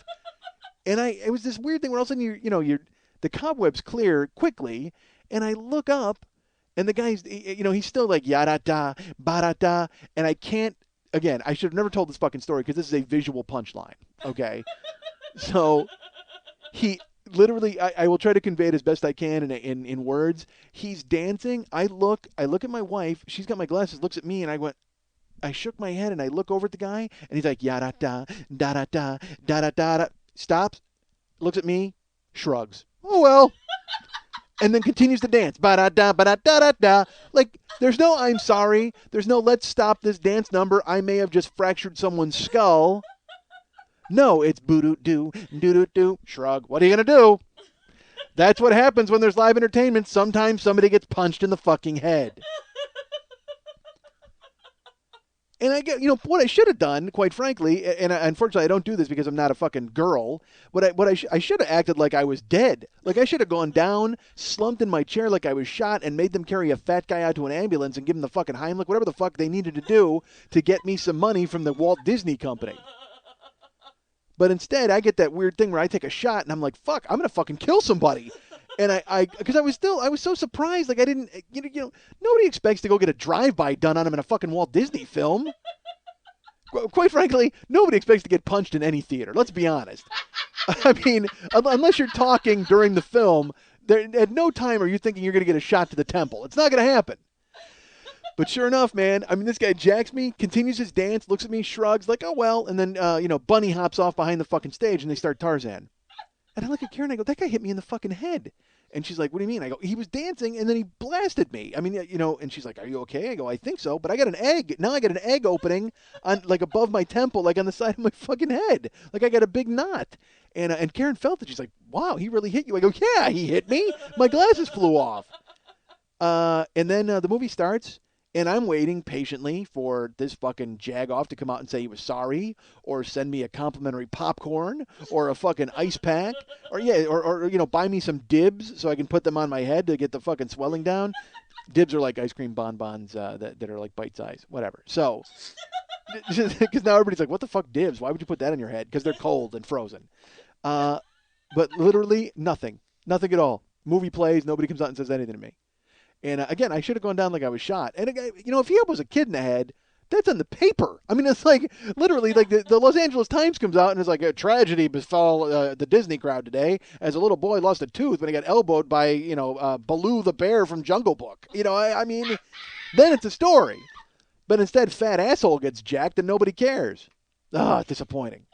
And it was this weird thing where all of a sudden the cobwebs clear quickly, and I look up, and the guy's he's still like yada da ba da da, and I can't. Again, I should have never told this fucking story because this is a visual punchline. Okay, so he literally, I will try to convey it as best I can in words. He's dancing. I look at my wife. She's got my glasses. Looks at me, and I shook my head, and I look over at the guy, and he's like yada da da da da da da da. Stops, looks at me, shrugs. Oh well. And then continues to dance. Ba-da-da, ba-da-da-da-da. Like, there's no I'm sorry. There's no let's stop this dance number. I may have just fractured someone's skull. No, it's boo-doo-doo, doo-doo-doo, shrug. What are you going to do? That's what happens when there's live entertainment. Sometimes somebody gets punched in the fucking head. And I get, what I should have done, quite frankly, and unfortunately I don't do this because I'm not a fucking girl. I should have acted like I was dead. Like I should have gone down, slumped in my chair like I was shot, and made them carry a fat guy out to an ambulance and give him the fucking Heimlich, whatever the fuck they needed to do to get me some money from the Walt Disney Company. But instead, I get that weird thing where I take a shot and I'm like, fuck, I'm gonna fucking kill somebody. And because I was so surprised, like I didn't, nobody expects to go get a drive-by done on him in a fucking Walt Disney film. Quite frankly, nobody expects to get punched in any theater. Let's be honest. I mean, unless you're talking during the film, at no time are you thinking you're going to get a shot to the temple. It's not going to happen. But sure enough, man, I mean, this guy jacks me, continues his dance, looks at me, shrugs, like, oh, well, and then, Bunny hops off behind the fucking stage, and they start Tarzan. And I look at Karen, I go, that guy hit me in the fucking head. And she's like, what do you mean? I go, he was dancing, and then he blasted me. I mean, and she's like, are you okay? I go, I think so, but I got an egg. Now I got an egg opening on, like, above my temple, like, on the side of my fucking head. Like, I got a big knot. And Karen felt it. She's like, wow, he really hit you. I go, yeah, he hit me. My glasses flew off. And then the movie starts. And I'm waiting patiently for this fucking jagoff to come out and say he was sorry, or send me a complimentary popcorn, or a fucking ice pack, or buy me some dibs so I can put them on my head to get the fucking swelling down. Dibs are like ice cream bonbons that are like bite size, whatever. So, because now everybody's like, what the fuck dibs? Why would you put that on your head? Because they're cold and frozen. But literally nothing at all. Movie plays, nobody comes out and says anything to me. And again, I should have gone down like I was shot. And if he was a kid in the head, that's on the paper. I mean, it's like literally like the Los Angeles Times comes out and it's like a tragedy befell the Disney crowd today as a little boy lost a tooth when he got elbowed by Baloo the bear from Jungle Book. I mean, then it's a story. But instead, fat asshole gets jacked and nobody cares. Disappointing.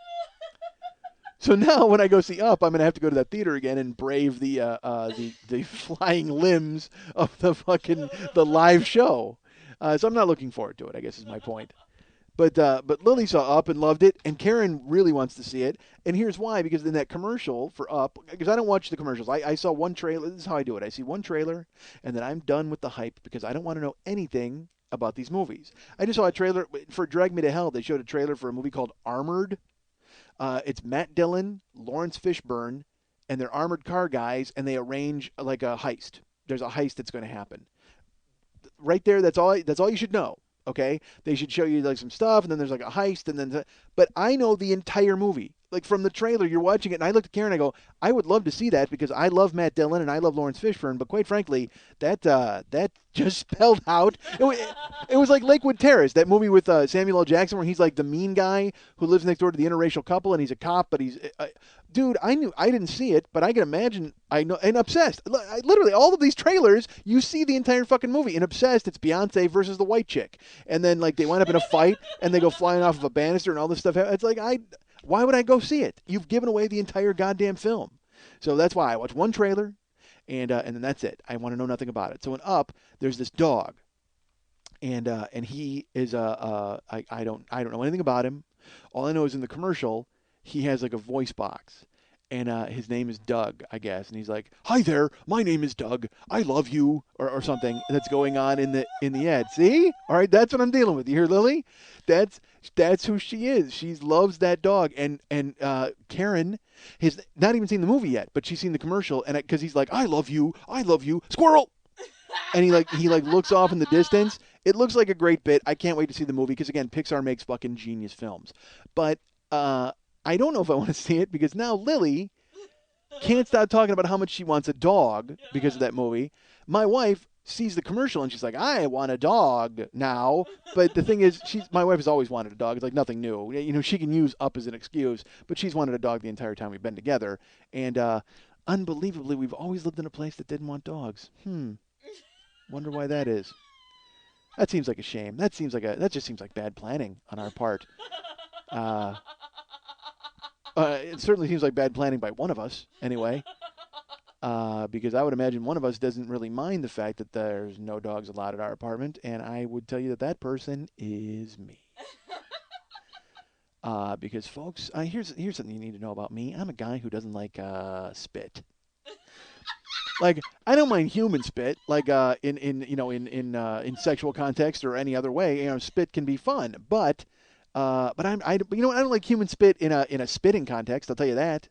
So now when I go see Up, I'm going to have to go to that theater again and brave the flying limbs of the live show. So I'm not looking forward to it, I guess is my point. But Lily saw Up and loved it, and Karen really wants to see it. And here's why: because in that commercial for Up, because I don't watch the commercials, I saw one trailer. This is how I do it: I see one trailer, and then I'm done with the hype because I don't want to know anything about these movies. I just saw a trailer for Drag Me to Hell. They showed a trailer for a movie called Armored. It's Matt Dillon, Lawrence Fishburne, and they're armored car guys, and they arrange like a heist. There's a heist that's going to happen. Right there, that's all. That's all you should know. Okay, they should show you like some stuff, and then there's like a heist, and then. But I know the entire movie. Like from the trailer, you're watching it, and I looked at Karen, and I go, I would love to see that because I love Matt Dillon and I love Lawrence Fishburne, but quite frankly, that just spelled out. It was like Lakewood Terrace, that movie with Samuel L. Jackson, where he's like the mean guy who lives next door to the interracial couple, and he's a cop, but he's. Dude, I didn't see it, but I can imagine. I know, and Obsessed. Literally, all of these trailers, you see the entire fucking movie. In Obsessed, it's Beyonce versus the white chick, and then like they wind up in a fight, and they go flying off of a banister, and all this stuff. It's like why would I go see it? You've given away the entire goddamn film. So that's why I watched one trailer, and then that's it. I want to know nothing about it. So in Up, there's this dog, and he is I don't know anything about him. All I know is in the commercial he has like a voice box, and his name is Doug, I guess, and he's like, "Hi there, my name is Doug. I love you," or something that's going on in the ad. See, all right, that's what I'm dealing with. You hear, Lily? That's who she is. She loves that dog, and Karen has not even seen the movie yet, but she's seen the commercial, and because he's like, I love you, squirrel," and he looks off in the distance. It looks like a great bit. I can't wait to see the movie because again, Pixar makes fucking genius films, but I don't know if I want to see it because now Lily can't stop talking about how much she wants a dog because of that movie. My wife sees the commercial and she's like, I want a dog now. But the thing is, my wife has always wanted a dog. It's like nothing new. You know, she can use Up as an excuse, but she's wanted a dog the entire time we've been together. And unbelievably, we've always lived in a place that didn't want dogs. Wonder why that is. That seems like a shame. That just seems like bad planning on our part. It certainly seems like bad planning by one of us, anyway. Because I would imagine one of us doesn't really mind the fact that there's no dogs allowed at our apartment, and I would tell you that person is me. Because, folks, here's something you need to know about me. I'm a guy who doesn't like spit. Like, I don't mind human spit, like in sexual context or any other way. You know, spit can be fun, but I don't like human spit in a spitting context. I'll tell you that.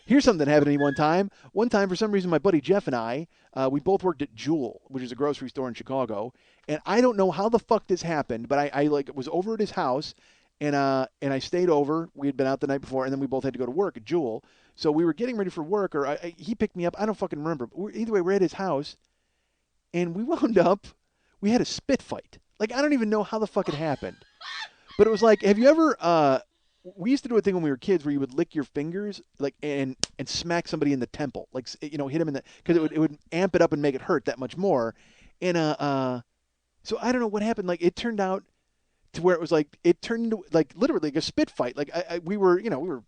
Here's something that happened to me one time. One time, for some reason, my buddy Jeff and I, we both worked at Jewel, which is a grocery store in Chicago. And I don't know how the fuck this happened, but I was over at his house, and I stayed over. We had been out the night before, and then we both had to go to work at Jewel. So we were getting ready for work, or he picked me up. I don't fucking remember. Either way, we're at his house, and we had a spit fight. Like, I don't even know how the fuck it happened. But it was like, have you ever? We used to do a thing when we were kids where you would lick your fingers, like, and smack somebody in the temple, like, hit him in the, because it would amp it up and make it hurt that much more. And so I don't know what happened. Like, it turned out to where it turned into like literally like a spit fight. Like we were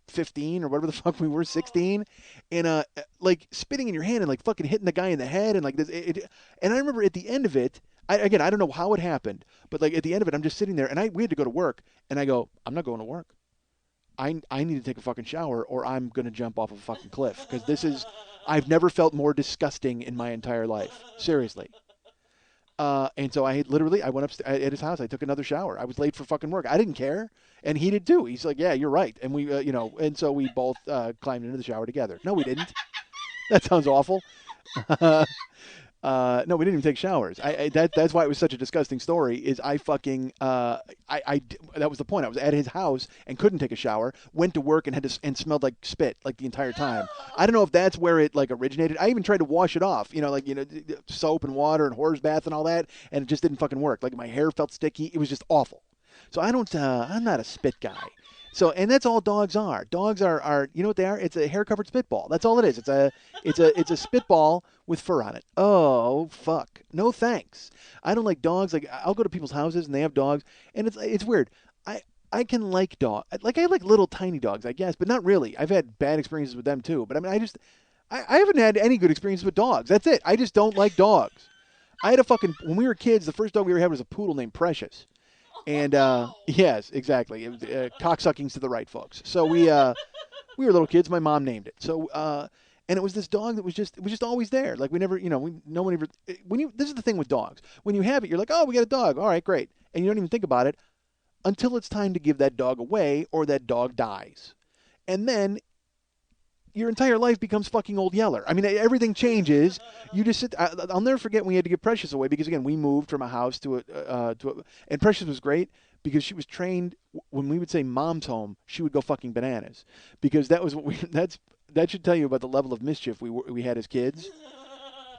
15 or whatever the fuck we were, 16, and like spitting in your hand and like fucking hitting the guy in the head and like this. And I remember at the end of it. I don't know how it happened, but like at the end of it, I'm just sitting there, and we had to go to work, and I go, I'm not going to work. I need to take a fucking shower, or I'm gonna jump off a fucking cliff because I've never felt more disgusting in my entire life, seriously. And so I went upstairs at his house. I took another shower. I was late for fucking work. I didn't care, and he did too. He's like, yeah, you're right, and we, and so we both climbed into the shower together. No, we didn't. That sounds awful. No, we didn't even take showers. That's why it was such a disgusting story. Is I fucking that was the point. I was at his house and couldn't take a shower. Went to work and had to and smelled like spit like the entire time. I don't know if that's where it like originated. I even tried to wash it off. Soap and water and horse bath and all that, and it just didn't fucking work. Like my hair felt sticky. It was just awful. So I'm not a spit guy. So, and that's all dogs are. Dogs are, you know what they are? It's a hair-covered spitball. That's all it is. It's a spitball with fur on it. Oh, fuck. No thanks. I don't like dogs. Like, I'll go to people's houses and they have dogs, and it's weird. I can like dogs. Like, I like little tiny dogs, I guess, but not really. I've had bad experiences with them too. But I mean, I haven't had any good experiences with dogs. That's it. I just don't like dogs. I had a fucking when we were kids. The first dog we ever had was a poodle named Precious, and yes, exactly, it was, cocksucking's to the right, folks. So we were little kids. My mom named it. So and it was this dog that was just always there. Like we never, no one ever. When you this is the thing with dogs. When you have it, you're like, oh, we got a dog. All right, great, and you don't even think about it until it's time to give that dog away or that dog dies, and then your entire life becomes fucking Old Yeller. I mean, everything changes. You just sit. I'll never forget when we had to give Precious away because again, we moved from a house and Precious was great because she was trained. When we would say "mom's home," she would go fucking bananas because that was what we. That should tell you about the level of mischief we had as kids.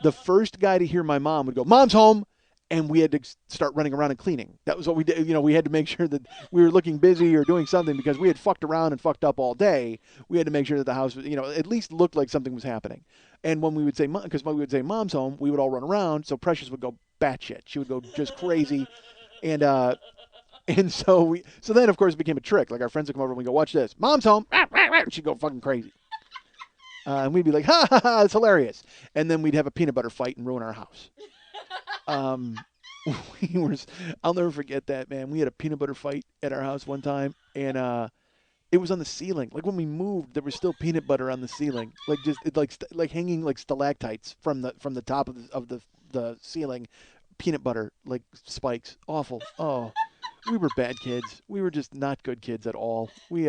The first guy to hear my mom would go, "Mom's home." And we had to start running around and cleaning. That was what we did. We had to make sure that we were looking busy or doing something because we had fucked around and fucked up all day. We had to make sure that the house was, at least looked like something was happening. And when we would say, because when we would say mom's home, we would all run around. So Precious would go batshit. She would go just crazy. And so then of course it became a trick. Like our friends would come over and we go, watch this. Mom's home. And she'd go fucking crazy. And we'd be like, ha ha ha, it's hilarious. And then we'd have a peanut butter fight and ruin our house. Um, we were. I'll never forget that, man. We had a peanut butter fight at our house one time, and it was on the ceiling. Like when we moved, there was still peanut butter on the ceiling, like just like hanging like stalactites from the top of the ceiling. Peanut butter like spikes. Awful. Oh, we were bad kids. We were just not good kids at all. We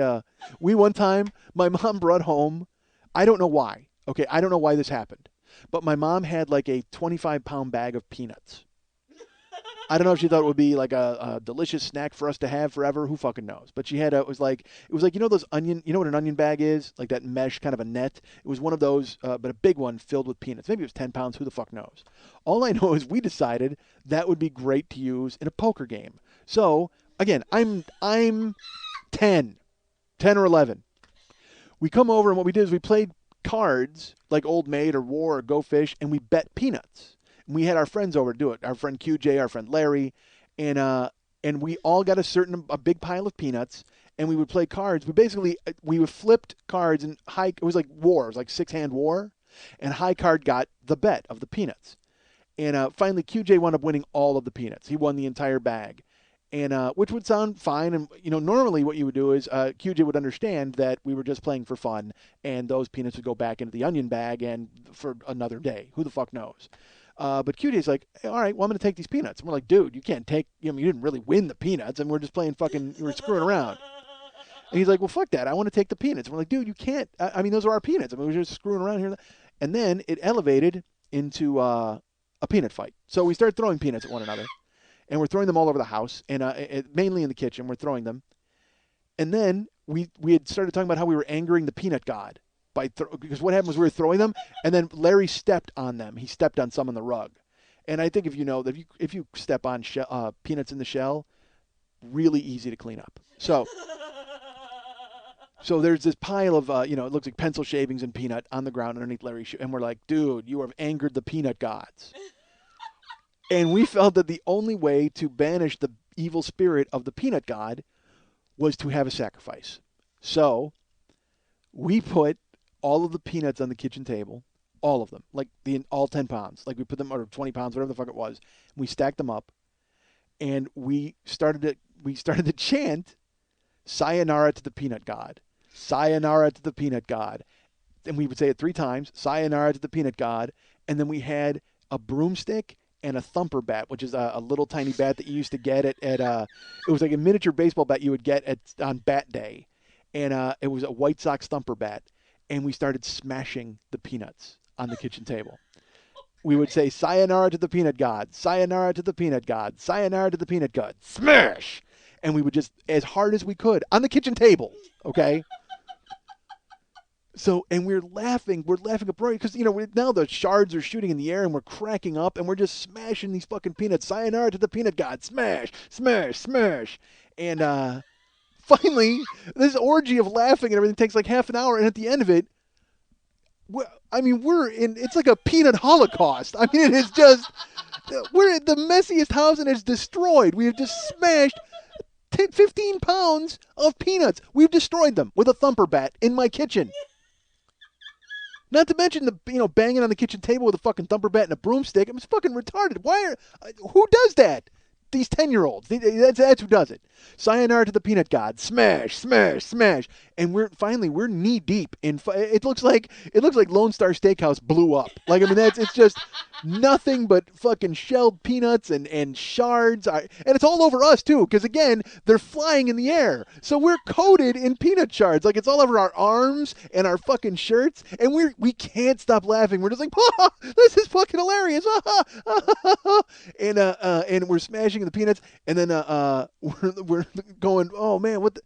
one time, my mom brought home. I don't know why. Okay, I don't know why this happened. But my mom had like a 25-pound bag of peanuts. I don't know if she thought it would be like a delicious snack for us to have forever. Who fucking knows? But she had it was like those onion. You know what an onion bag is? Like that mesh kind of a net. It was one of those, but a big one filled with peanuts. Maybe it was 10 pounds. Who the fuck knows? All I know is we decided that would be great to use in a poker game. So again, I'm 10 or 11. We come over and what we did is we played cards like Old Maid or War or Go Fish, and we bet peanuts. And we had our friends over to do it. Our friend QJ, our friend Larry, and we all got a big pile of peanuts, and we would play cards. We would flipped cards and high. It was like war. It was like 6-hand war, and high card got the bet of the peanuts. And finally, QJ wound up winning all of the peanuts. He won the entire bag. And which would sound fine. And, normally what you would do is QJ would understand that we were just playing for fun, and those peanuts would go back into the onion bag and for another day. Who the fuck knows? But QJ's like, hey, all right, well, I'm going to take these peanuts. And we're like, dude, you can't take, you didn't really win the peanuts, and we're just playing we're screwing around. And he's like, well, fuck that. I want to take the peanuts. And we're like, dude, you can't. I mean, those are our peanuts. I mean, we're just screwing around here. And then it elevated into a peanut fight. So we started throwing peanuts at one another. And we're throwing them all over the house, and mainly in the kitchen. We're throwing them, and then we had started talking about how we were angering the peanut god because what happened was we were throwing them, and then Larry stepped on them. He stepped on some on the rug, and I think if you know that if you step on peanuts in the shell, really easy to clean up. So there's this pile of it looks like pencil shavings and peanut on the ground underneath Larry's shoe, and we're like, dude, you have angered the peanut gods. And we felt that the only way to banish the evil spirit of the peanut god was to have a sacrifice. So we put all of the peanuts on the kitchen table, all of them, like all 10 pounds. Like we put them, or 20 pounds, whatever the fuck it was. We stacked them up, and we started to chant, Sayonara to the peanut god. Sayonara to the peanut god. And we would say it 3 times, Sayonara to the peanut god. And then we had a broomstick and a thumper bat, which is a little tiny bat that you used to get at it was like a miniature baseball bat you would get on bat day, and it was a White Sox thumper bat, and we started smashing the peanuts on the kitchen table. We would say sayonara to the peanut god, sayonara to the peanut god, sayonara to the peanut god, smash, and we would just as hard as we could on the kitchen table, okay. So, and we're laughing uproariously because, now the shards are shooting in the air and we're cracking up and we're just smashing these fucking peanuts. Sayonara to the peanut god. Smash, smash, smash. And finally, this orgy of laughing and everything takes like half an hour. And at the end of it, it's like a peanut holocaust. I mean, it is just, we're at the messiest house and it's destroyed. We have just smashed 15 pounds of peanuts. We've destroyed them with a thumper bat in my kitchen. Not to mention the banging on the kitchen table with a fucking thumper bat and a broomstick. It was fucking retarded. Who does that? These 10-year-olds. That's who does it. Sayonara to the peanut god. Smash, smash, smash. And we're knee deep in. It looks like Lone Star Steakhouse blew up. Like, I mean, it's just nothing but fucking shelled peanuts and shards. And it's all over us too, because again, they're flying in the air. So we're coated in peanut shards. Like, it's all over our arms and our fucking shirts, and we can't stop laughing. We're just like, this is fucking hilarious. And we're smashing the peanuts, and then we're going, oh man, what?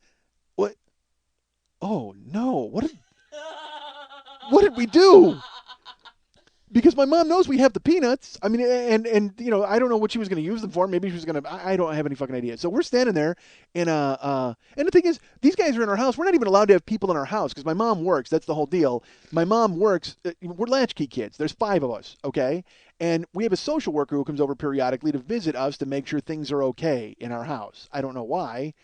Oh no, what did we do? Because my mom knows we have the peanuts. I mean, and I don't know what she was going to use them for. Maybe she was going to. I don't have any fucking idea. So we're standing there, and the thing is, these guys are in our house. We're not even allowed to have people in our house because my mom works. That's the whole deal. My mom works. We're latchkey kids. There's 5 of us, okay, and we have a social worker who comes over periodically to visit us to make sure things are okay in our house. I don't know why.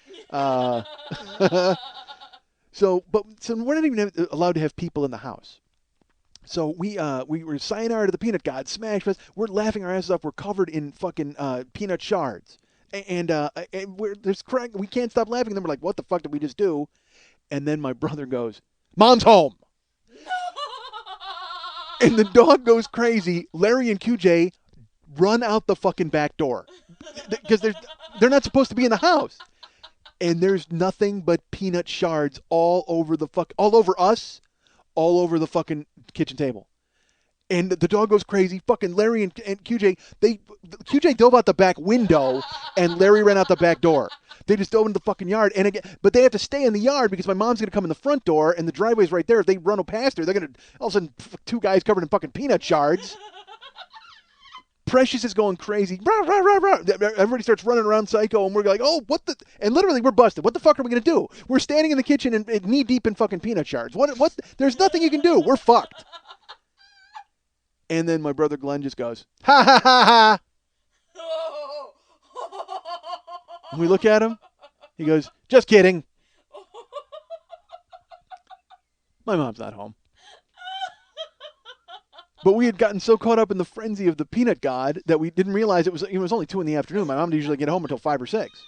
So we're not even allowed to have people in the house. So we were sayonara to the peanut god, smash fest. We're laughing our asses off. We're covered in fucking peanut shards, and there's crack. We can't stop laughing. And then we're like, "What the fuck did we just do?" And then my brother goes, "Mom's home," and the dog goes crazy. Larry and QJ run out the fucking back door because they're not supposed to be in the house, and there's nothing but peanut shards all over all over us, all over the fucking kitchen table. And the dog goes crazy. Fucking Larry and QJ, QJ dove out the back window, and Larry ran out the back door. They just dove into the fucking yard, and again, but they have to stay in the yard because my mom's gonna come in the front door, and the driveway's right there. If they run past her, they're gonna all of a sudden 2 guys covered in fucking peanut shards. Precious is going crazy. Rah, rah, rah, rah. Everybody starts running around psycho, and we're like, oh, what the? And literally, we're busted. What the fuck are we going to do? We're standing in the kitchen and knee deep in fucking peanut shards. What? There's nothing you can do. We're fucked. And then my brother Glenn just goes, ha, ha, ha, ha. And we look at him. He goes, just kidding. My mom's not home. But we had gotten so caught up in the frenzy of the peanut god that we didn't realize it was only 2 in the afternoon. My mom didn't usually get home until 5 or 6.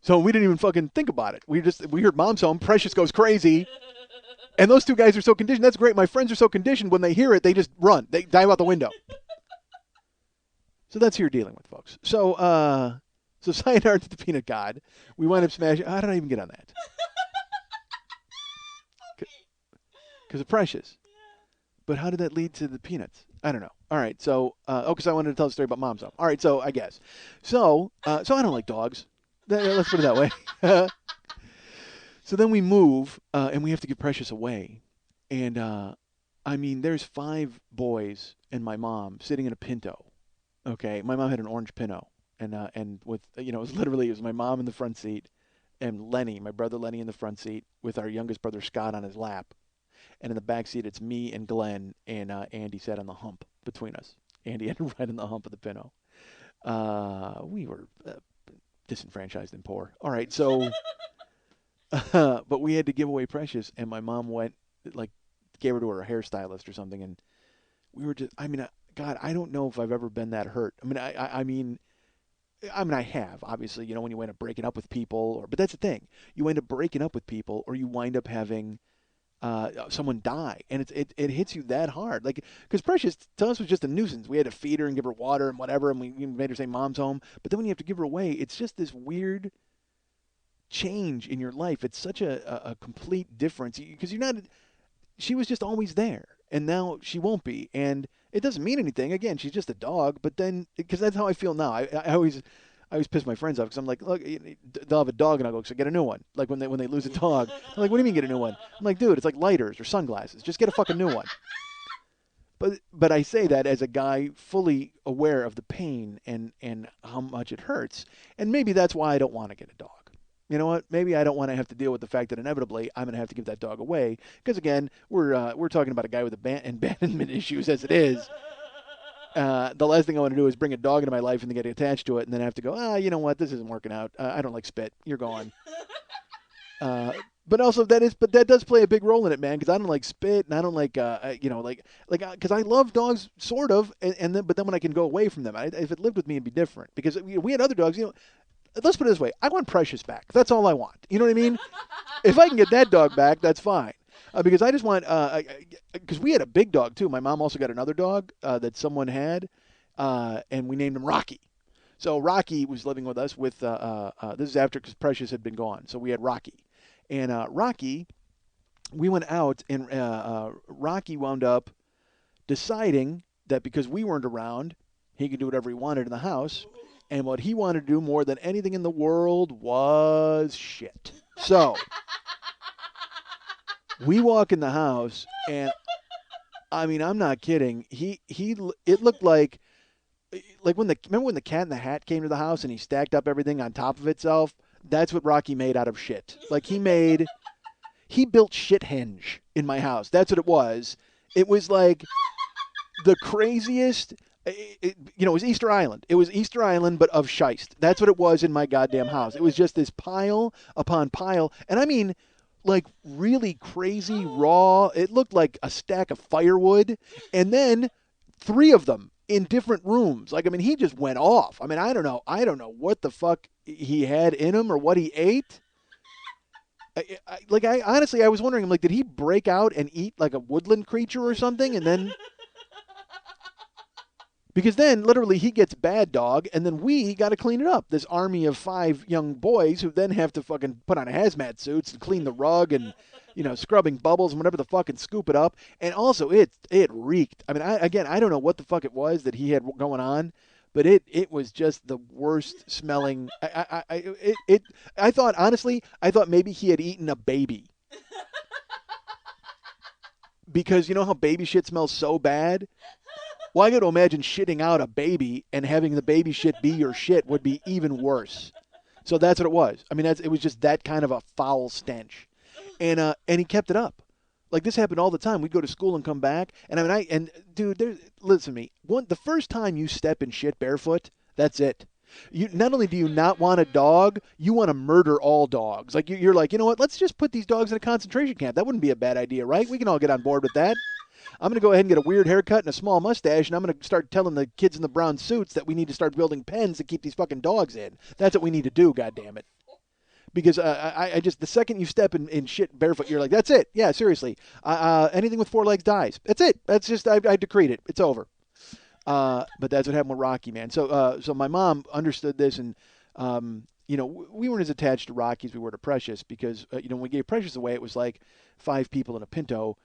So we didn't even fucking think about it. We heard mom's home. Precious goes crazy. And those 2 guys are so conditioned. That's great. My friends are so conditioned. When they hear it, they just run. They dive out the window. So that's who you're dealing with, folks. So sayonara to the peanut god. We wind up smashing. How did I even get on that? Because of Precious. But how did that lead to the peanuts? I don't know. All right, so because I wanted to tell a story about mom's home. All right, so I guess. So I don't like dogs. Let's put it that way. So then we move, and we have to give Precious away. And I mean, there's 5 boys and my mom sitting in a Pinto. Okay, my mom had an orange Pinto, and with it was my mom in the front seat, and Lenny, my brother Lenny, in the front seat with our youngest brother Scott on his lap. And in the back seat, it's me and Glenn, and Andy sat on the hump between us. Andy had to ride on the hump of the Pinto. We were disenfranchised and poor. All right, so, but we had to give away Precious, and my mom went, gave her to her hairstylist or something, and we were just, God, I don't know if I've ever been that hurt. I mean, I have, obviously, when you wind up breaking up with people, but that's the thing. You wind up breaking up with people, or you wind up having someone die, and it hits you that hard, because Precious to us was just a nuisance. We had to feed her and give her water and whatever, and we made her say mom's home. But then when you have to give her away, it's just this weird change in your life. It's such a complete difference because she was just always there, and now she won't be, and it doesn't mean anything. Again, she's just a dog, but then because that's how I feel now. I always piss my friends off because I'm like, look, they'll have a dog, and I'll go, so get a new one. Like when they lose a dog, they're like, what do you mean get a new one? I'm like, dude, it's like lighters or sunglasses. Just get a fucking new one. But I say that as a guy fully aware of the pain and how much it hurts, and maybe that's why I don't want to get a dog. You know what? Maybe I don't want to have to deal with the fact that inevitably I'm going to have to give that dog away because again, we're talking about a guy with abandonment issues as it is. The last thing I want to do is bring a dog into my life and then get attached to it and then have to go, you know what, this isn't working out. I don't like spit. You're gone. But also but that does play a big role in it, man. Because I don't like spit, and I don't like, because I love dogs, sort of, and then but then when I can go away from them, if it lived with me, it'd be different. Because we had other dogs, Let's put it this way: I want Precious back. That's all I want. You know what I mean? If I can get that dog back, that's fine. Because I just want, because we had a big dog too. My mom also got another dog that someone had, and we named him Rocky. So Rocky was living with us with, this is after because Precious had been gone. So we had Rocky. And Rocky, we went out, and Rocky wound up deciding that because we weren't around, he could do whatever he wanted in the house. And what he wanted to do more than anything in the world was shit. So we walk in the house, and I mean, I'm not kidding. It looked like remember when the Cat in the Hat came to the house and he stacked up everything on top of itself? That's what Rocky made out of shit. Like he built Shithenge in my house. That's what it was. It was like the craziest. It was Easter Island. It was Easter Island, but of shiest. That's what it was in my goddamn house. It was just this pile upon pile. And I mean, like really crazy raw. It looked like a stack of firewood. And then 3 of them in different rooms. Like, I mean, he just went off. I mean, I don't know. I don't know what the fuck he had in him or what he ate. I honestly, I was wondering, like, did he break out and eat like a woodland creature or something? And then, because then literally he gets bad dog, and then we got to clean it up. This army of 5 young boys who then have to fucking put on hazmat suits and clean the rug and, scrubbing bubbles and whatever the fuck and scoop it up. And also it reeked. I mean, I don't know what the fuck it was that he had going on, but it was just the worst smelling. I thought, honestly, maybe he had eaten a baby. Because you know how baby shit smells so bad? Well, I got to imagine shitting out a baby and having the baby shit be your shit would be even worse. So that's what it was. I mean, it was just that kind of a foul stench. And he kept it up. Like, this happened all the time. We'd go to school and come back. And I mean, dude, listen to me. The first time you step in shit barefoot, that's it. Not only do you not want a dog, you want to murder all dogs. Like, you're like, you know what? Let's just put these dogs in a concentration camp. That wouldn't be a bad idea, right? We can all get on board with that. I'm going to go ahead and get a weird haircut and a small mustache, and I'm going to start telling the kids in the brown suits that we need to start building pens to keep these fucking dogs in. That's what we need to do, goddammit. Because I just, the second you step in shit barefoot, you're like, that's it. Yeah, seriously. Anything with 4 legs dies. That's it. That's just, I decreed it. It's over. But that's what happened with Rocky, man. So my mom understood this, and, we weren't as attached to Rocky as we were to Precious because, when we gave Precious away, it was like 5 people in a Pinto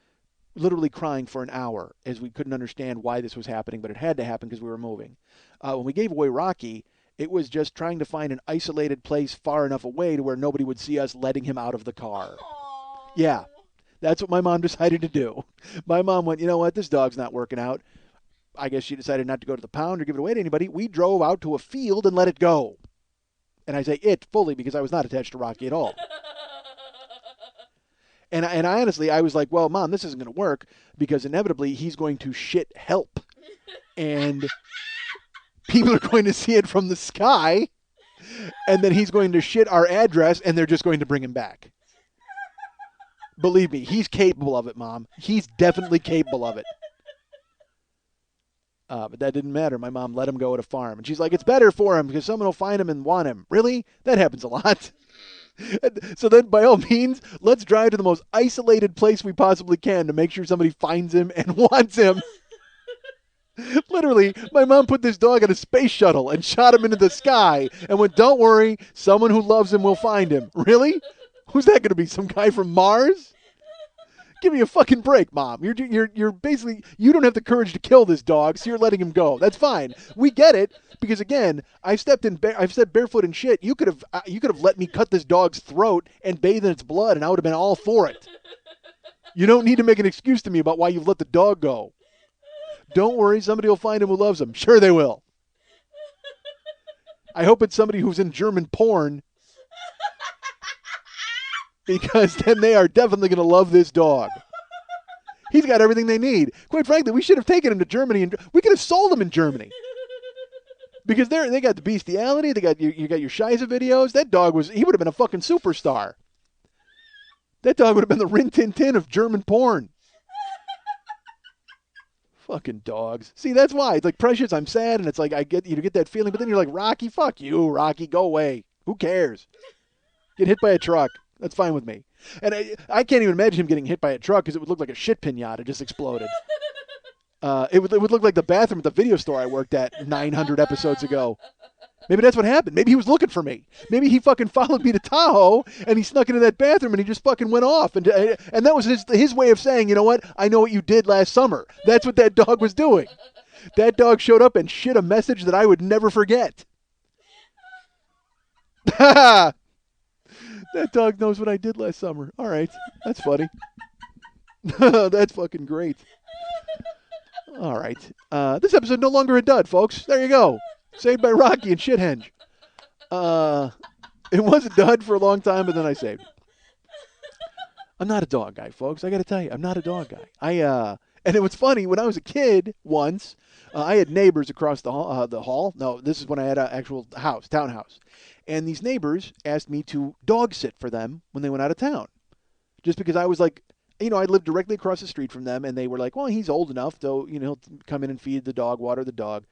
literally crying for an hour as we couldn't understand why this was happening, but it had to happen because we were moving. When we gave away Rocky, it was just trying to find an isolated place far enough away to where nobody would see us letting him out of the car. Aww. Yeah, that's what my mom decided to do. My mom went, you know what, this dog's not working out. I guess she decided not to go to the pound or give it away to anybody. We drove out to a field and let it go. And I say it fully because I was not attached to Rocky at all. And I honestly, I was like, well, Mom, this isn't going to work because inevitably he's going to shit help. And people are going to see it from the sky. And then he's going to shit our address and they're just going to bring him back. Believe me, he's capable of it, Mom. He's definitely capable of it. But that didn't matter. My mom let him go at a farm. And she's like, it's better for him because someone will find him and want him. Really? That happens a lot. So then, by all means, let's drive to the most isolated place we possibly can to make sure somebody finds him and wants him. Literally, my mom put this dog in a space shuttle and shot him into the sky and went, don't worry, someone who loves him will find him. Really? Who's that going to be? Some guy from Mars? Give me a fucking break, Mom. You're basically, you don't have the courage to kill this dog, so you're letting him go. That's fine. We get it because again, I've stepped barefoot in shit. You could have let me cut this dog's throat and bathe in its blood, and I would have been all for it. You don't need to make an excuse to me about why you've let the dog go. Don't worry, somebody will find him who loves him. Sure they will. I hope it's somebody who's in German porn. Because then they are definitely going to love this dog. He's got everything they need. Quite frankly, we should have taken him to Germany, and we could have sold him in Germany. Because they got the bestiality, you got your Shiza videos. That dog he would have been a fucking superstar. That dog would have been the Rin Tin Tin of German porn. Fucking dogs. See, that's why. It's like Precious, I'm sad, and it's like I get you to get that feeling, but then you're like, Rocky, fuck you, Rocky, go away. Who cares? Get hit by a truck. That's fine with me. And I can't even imagine him getting hit by a truck because it would look like a shit pinata just exploded. It would look like the bathroom at the video store I worked at 900 episodes ago. Maybe that's what happened. Maybe he was looking for me. Maybe he fucking followed me to Tahoe and he snuck into that bathroom and he just fucking went off. And that was his way of saying, you know what? I know what you did last summer. That's what that dog was doing. That dog showed up and shit a message that I would never forget. That dog knows what I did last summer. All right. That's funny. That's fucking great. All right. This episode no longer a dud, folks. There you go. Saved by Rocky and Shithenge. It was a dud for a long time, but then I saved it. I'm not a dog guy, folks. I got to tell you, I'm not a dog guy. And it was funny when I was a kid. Once, I had neighbors across the hall. No, this is when I had an actual house, townhouse, and these neighbors asked me to dog sit for them when they went out of town, just because I was like, I lived directly across the street from them, and they were like, well, he's old enough, so he'll come in and feed the dog, water the dog.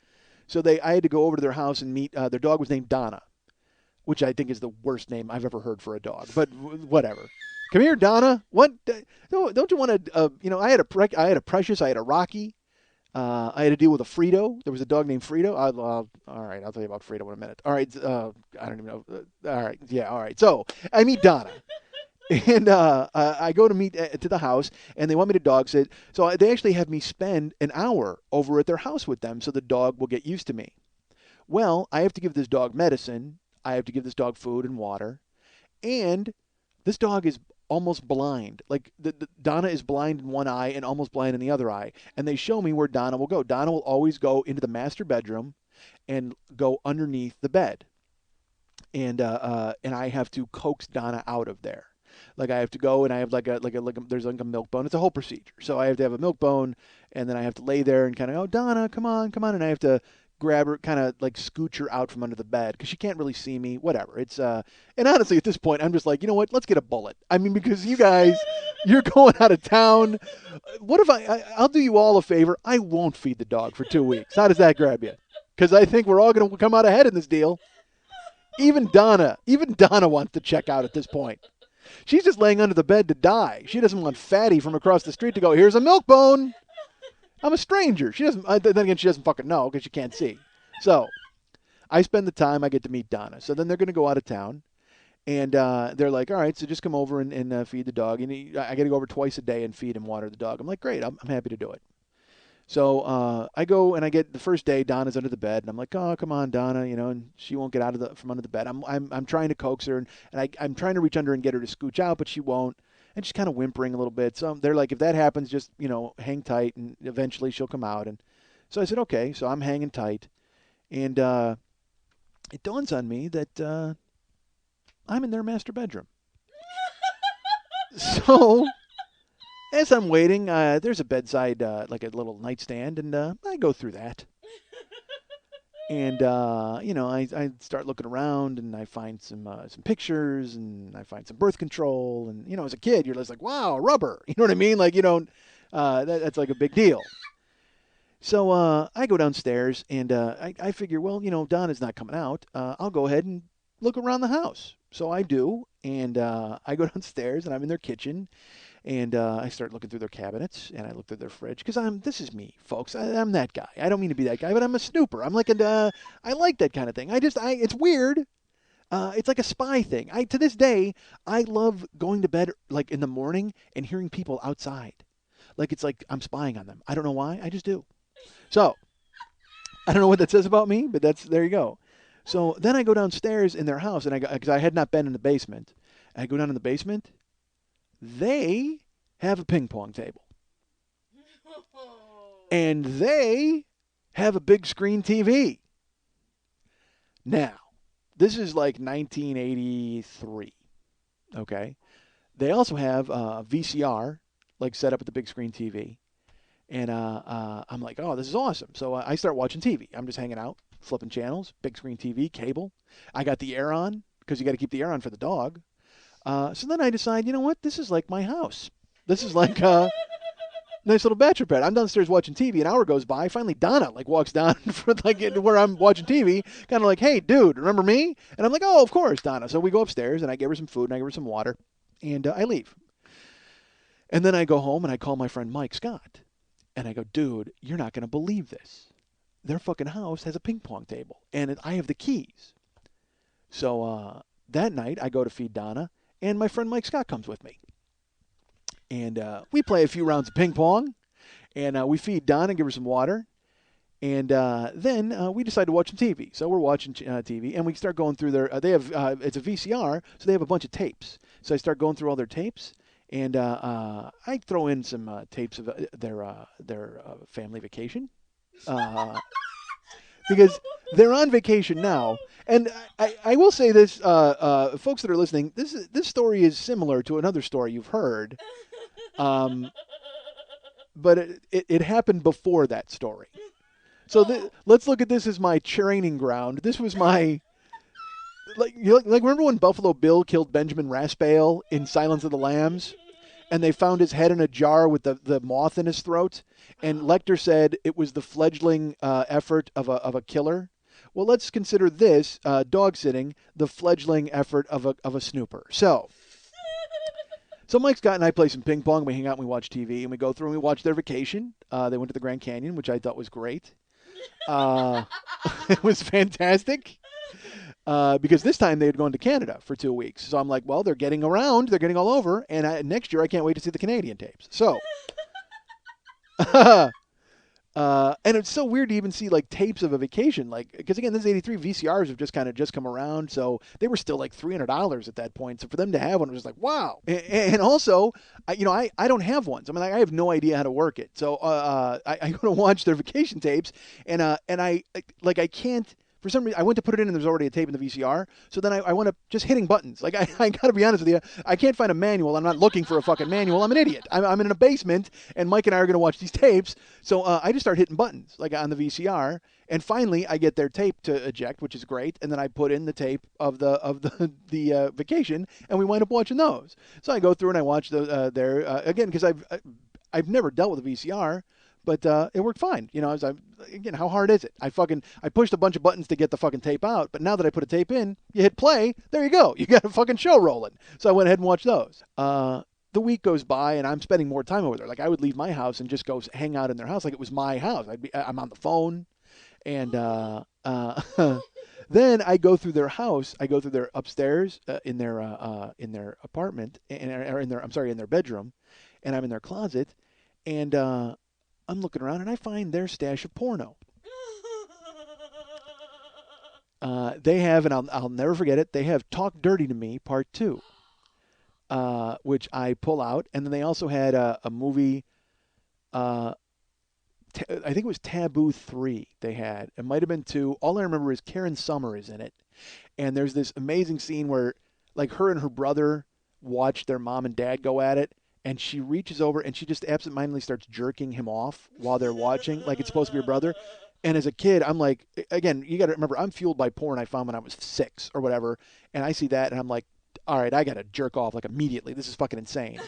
So I had to go over to their house and meet. Their dog was named Donna, which I think is the worst name I've ever heard for a dog. But whatever. Come here, Donna. What? Don't you want to? I had a Precious. I had a Rocky. I had to deal with a Frito. There was a dog named Frito. All right, I'll tell you about Frito in a minute. All right. I don't even know. All right. Yeah. All right. So I meet Donna. And I go to meet to the house, and they want me to dog sit. So they actually have me spend an hour over at their house with them so the dog will get used to me. Well, I have to give this dog medicine. I have to give this dog food and water. And this dog is almost blind. Like Donna is blind in one eye and almost blind in the other eye. And they show me where Donna will go. Donna will always go into the master bedroom and go underneath the bed. And I have to coax Donna out of there. Like I have to go and I have there's like a milk bone. It's a whole procedure. So I have to have a milk bone and then I have to lay there and kind of, oh, Donna, come on. And I have to grab her, kind of like scooch her out from under the bed because she can't really see me, whatever. And honestly, at this point, I'm just like, you know what? Let's get a bullet. I mean, because you guys, you're going out of town. What if I'll do you all a favor. I won't feed the dog for 2 weeks. How does that grab you? Because I think we're all going to come out ahead in this deal. Even Donna wants to check out at this point. She's just laying under the bed to die. She doesn't want Fatty from across the street to go, here's a milk bone. I'm a stranger. She doesn't. Then again, she doesn't fucking know because she can't see. So I spend the time. I get to meet Donna. So then they're going to go out of town. And they're like, all right, so just come over and feed the dog. And I got to go over twice a day and feed and water the dog. I'm like, great. I'm happy to do it. So I go and I get the first day. Donna's under the bed, and I'm like, "Oh, come on, Donna," and she won't get out from under the bed. I'm trying to coax her, and I'm trying to reach under and get her to scooch out, but she won't, and she's kind of whimpering a little bit. So they're like, if that happens, just hang tight, and eventually she'll come out. And so I said, okay. So I'm hanging tight, and it dawns on me that I'm in their master bedroom. So as I'm waiting, there's a bedside, like a little nightstand, and I go through that. And, I start looking around, and I find some pictures, and I find some birth control. And, as a kid, you're just like, wow, rubber. You know what I mean? Like, that's like a big deal. So I go downstairs, and I figure, well, Donna's not coming out. I'll go ahead and look around the house. So I do, and I go downstairs, and I'm in their kitchen. And I start looking through their cabinets, and I look through their fridge because this is me, folks. I'm that guy. I don't mean to be that guy, but I'm a snooper. I'm like I like that kind of thing. It's weird. It's like a spy thing. To this day, I love going to bed like in the morning and hearing people outside. Like it's like I'm spying on them. I don't know why. I just do. So I don't know what that says about me, but there you go. So then I go downstairs in their house, and because I had not been in the basement, I go down in the basement. They have a ping pong table. And they have a big screen TV. Now, this is like 1983. Okay? They also have a VCR, like set up at the big screen TV. And I'm like, oh, this is awesome. So I start watching TV. I'm just hanging out, flipping channels, big screen TV, cable. I got the air on, because you got to keep the air on for the dog. So then I decide, you know what? This is like my house. This is like nice little bachelor pad. I'm downstairs watching TV. An hour goes by. Finally, Donna like walks down for like where I'm watching TV, kind of like, "Hey, dude, remember me?" And I'm like, "Oh, of course, Donna." So we go upstairs, and I give her some food, and I give her some water, and I leave. And then I go home, and I call my friend Mike Scott, and I go, "Dude, you're not gonna believe this. Their fucking house has a ping pong table, and I have the keys." So that night, I go to feed Donna, and my friend Mike Scott comes with me, and we play a few rounds of ping pong. And we feed Don and give her some water. And then we decide to watch some TV. So we're watching TV, and we start going through their. They have it's a VCR, so they have a bunch of tapes. So I start going through all their tapes, and I throw in some tapes of their family vacation, because they're on vacation now. And I will say this, folks that are listening, this story is similar to another story you've heard. Um, but it happened before that story. So let's look at this as my training ground. This was my like remember when Buffalo Bill killed Benjamin Raspail in Silence of the Lambs, and they found his head in a jar with the moth in his throat, and Lecter said it was the fledgling effort of a killer. Well, let's consider this dog sitting the fledgling effort of a snooper. So Mike Scott and I play some ping pong. We hang out and we watch TV, and we go through and we watch their vacation. They went to the Grand Canyon, which I thought was great. Uh, it was fantastic because this time they had gone to Canada for 2 weeks. So I'm like, well, they're getting around. They're getting all over. And next year I can't wait to see the Canadian tapes. So and it's so weird to even see like tapes of a vacation, like because again, this is '83. VCRs have just come around, so they were still like $300 at that point. So for them to have one, it was like wow. And also, I don't have ones. I mean, I have no idea how to work it. So I go to watch their vacation tapes, and I can't. For some reason, I went to put it in, and there's already a tape in the VCR. So then I went up just hitting buttons. Like, I got to be honest with you, I can't find a manual. I'm not looking for a fucking manual. I'm an idiot. I'm in a basement, and Mike and I are going to watch these tapes. So I just start hitting buttons, like on the VCR. And finally, I get their tape to eject, which is great. And then I put in the tape of the vacation, and we wind up watching those. So I go through and I watch again, because I've never dealt with a VCR. But it worked fine. Again, how hard is it? I pushed a bunch of buttons to get the fucking tape out. But now that I put a tape in, you hit play. There you go. You got a fucking show rolling. So I went ahead and watched those. The week goes by, and I'm spending more time over there. Like I would leave my house and just go hang out in their house, like it was my house. I'm on the phone, and then I go through their house. I go through their upstairs in their apartment, in their bedroom, and I'm in their closet, and I'm looking around and I find their stash of porno. They have, and I'll never forget it, they have Talk Dirty to Me Part 2, which I pull out. And then they also had a movie, I think it was Taboo 3 they had. It might have been 2. All I remember is Karen Summer is in it. And there's this amazing scene where, like, her and her brother watch their mom and dad go at it. And she reaches over and she just absentmindedly starts jerking him off while they're watching, like it's supposed to be her brother. And as a kid, I'm like, again, you got to remember, I'm fueled by porn I found when I was 6 or whatever. And I see that and I'm like, all right, I got to jerk off like immediately. This is fucking insane.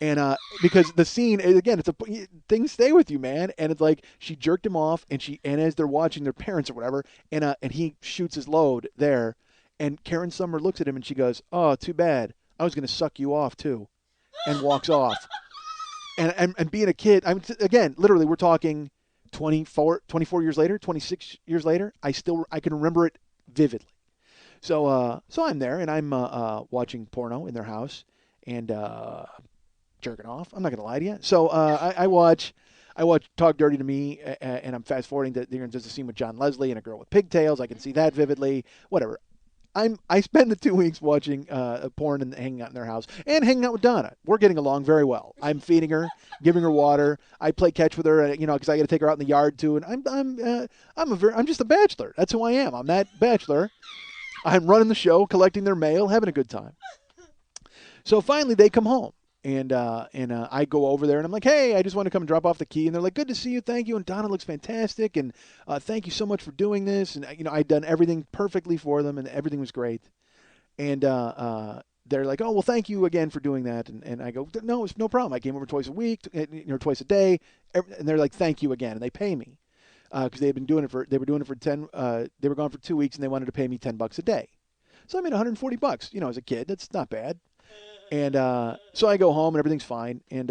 And because the scene, again, things stay with you, man. And it's like she jerked him off, and as they're watching their parents or whatever, and he shoots his load there, and Karen Summer looks at him and she goes, "Oh, too bad. I was gonna suck you off too," and walks off. And being a kid, again, literally, we're talking 24 years later, 26 years later. I can remember it vividly. So I'm there and I'm watching porno in their house and jerking off. I'm not gonna lie to you. So I watch Talk Dirty to Me, and I'm fast forwarding to there's a scene with John Leslie and a girl with pigtails. I can see that vividly. Whatever. I spend the 2 weeks watching porn and hanging out in their house and hanging out with Donna. We're getting along very well. I'm feeding her, giving her water. I play catch with her, because I got to take her out in the yard too. And I'm just a bachelor. That's who I am. I'm that bachelor. I'm running the show, collecting their mail, having a good time. So finally, they come home. And I go over there and I'm like, hey, I just want to come and drop off the key. And they're like, good to see you, thank you. And Donna looks fantastic, and thank you so much for doing this. And I'd done everything perfectly for them, and everything was great. And they're like, oh well, thank you again for doing that, and I go, no, it's no problem. I came over twice a week, twice a day, and they're like, thank you again, and they pay me because they were doing it for 10. They were gone for 2 weeks, and they wanted to pay me $10 a day. So I made $140. As a kid, that's not bad. And so I go home and everything's fine. And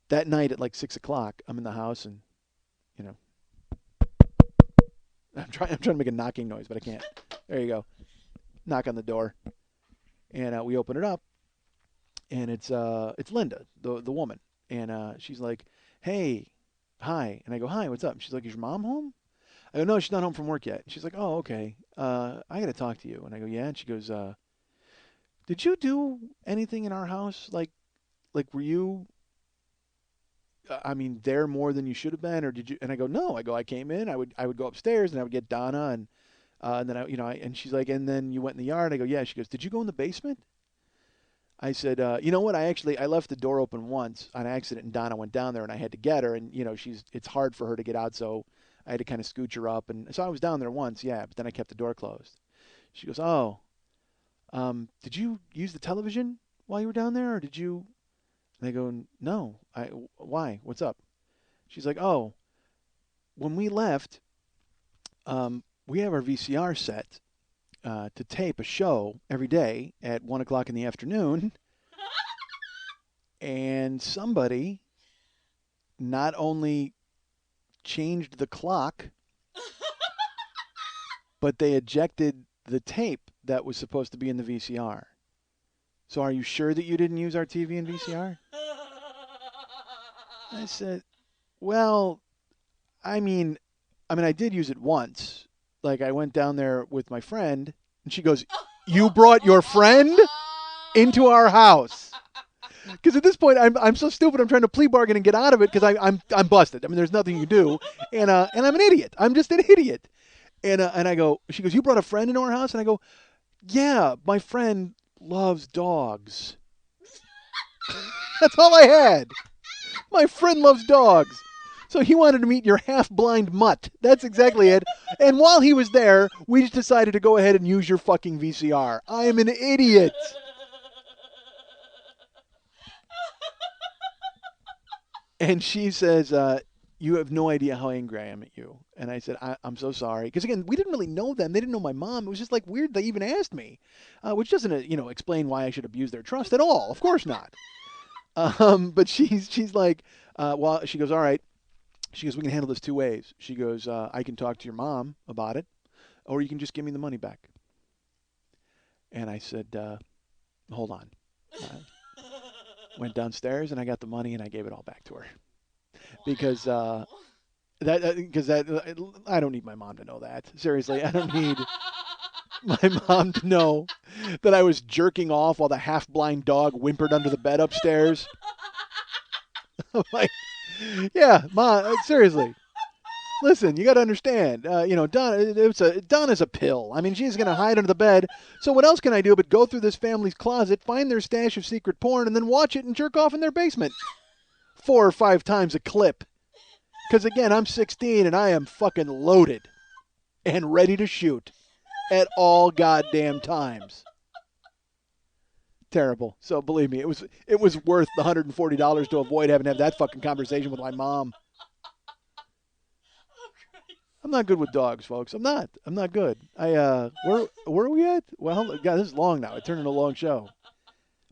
that night at like 6 o'clock, I'm in the house and you know I'm trying to make a knocking noise, but I can't. There you go. Knock on the door, and we open it up, and it's Linda, the woman, and she's like, "Hey, hi," and I go, "Hi, what's up?" And she's like, "Is your mom home?" I go, "No, she's not home from work yet." And she's like, "Oh, okay. I got to talk to you." And I go, "Yeah." And she goes, "Did you do anything in our house? Like were you? I mean, there more than you should have been, or did you?" And I go, "No." I go, "I came in. I would go upstairs and I would get Donna and then and she's like, and then you went in the yard. I go, yeah. She goes, did you go in the basement? I said, you know what? I left the door open once on accident, and Donna went down there, and I had to get her, and it's hard for her to get out, so I had to kind of scooch her up, and so I was down there once, yeah, but then I kept the door closed. She goes, oh, did you use the television while you were down there, or did you? And I go, no. Why? What's up? She's like, oh, when we left, we have our VCR set to tape a show every day at 1 o'clock in the afternoon, and somebody not only changed the clock, but they ejected the tape that was supposed to be in the VCR. So are you sure that you didn't use our TV and VCR? I said, well, I mean, I did use it once. Like I went down there with my friend, and she goes, "You brought your friend into our house?" Because at this point, I'm so stupid. I'm trying to plea bargain and get out of it because I'm busted. I mean, there's nothing you can do, and I'm an idiot. I'm just an idiot. And I go, she goes, "You brought a friend into our house?" And I go, "Yeah, my friend loves dogs." That's all I had. My friend loves dogs. So he wanted to meet your half-blind mutt. That's exactly it. And while he was there, we just decided to go ahead and use your fucking VCR. I am an idiot. And she says, you have no idea how angry I am at you. And I said, I'm so sorry. Because, again, we didn't really know them. They didn't know my mom. It was just, like, weird they even asked me, which doesn't, explain why I should abuse their trust at all. Of course not. But she's like, well, she goes, all right. She goes, we can handle this two ways. She goes, I can talk to your mom about it, or you can just give me the money back. And I said, hold on. Went downstairs and I got the money and I gave it all back to her because I don't need my mom to know that. Seriously, I don't need my mom to know that I was jerking off while the half-blind dog whimpered under the bed upstairs. I'm like, yeah, Ma, seriously. Listen, you got to understand. Donna's a pill. I mean, she's going to hide under the bed. So what else can I do but go through this family's closet, find their stash of secret porn, and then watch it and jerk off in their basement 4 or 5 times a clip? Because, again, I'm 16 and I am fucking loaded and ready to shoot at all goddamn times. Terrible. So believe me, it was worth the $140 to avoid having to have that fucking conversation with my mom. I'm not good with dogs, folks. I'm not. I'm not good. Where are we at? Well, God, this is long now. It turned into a long show.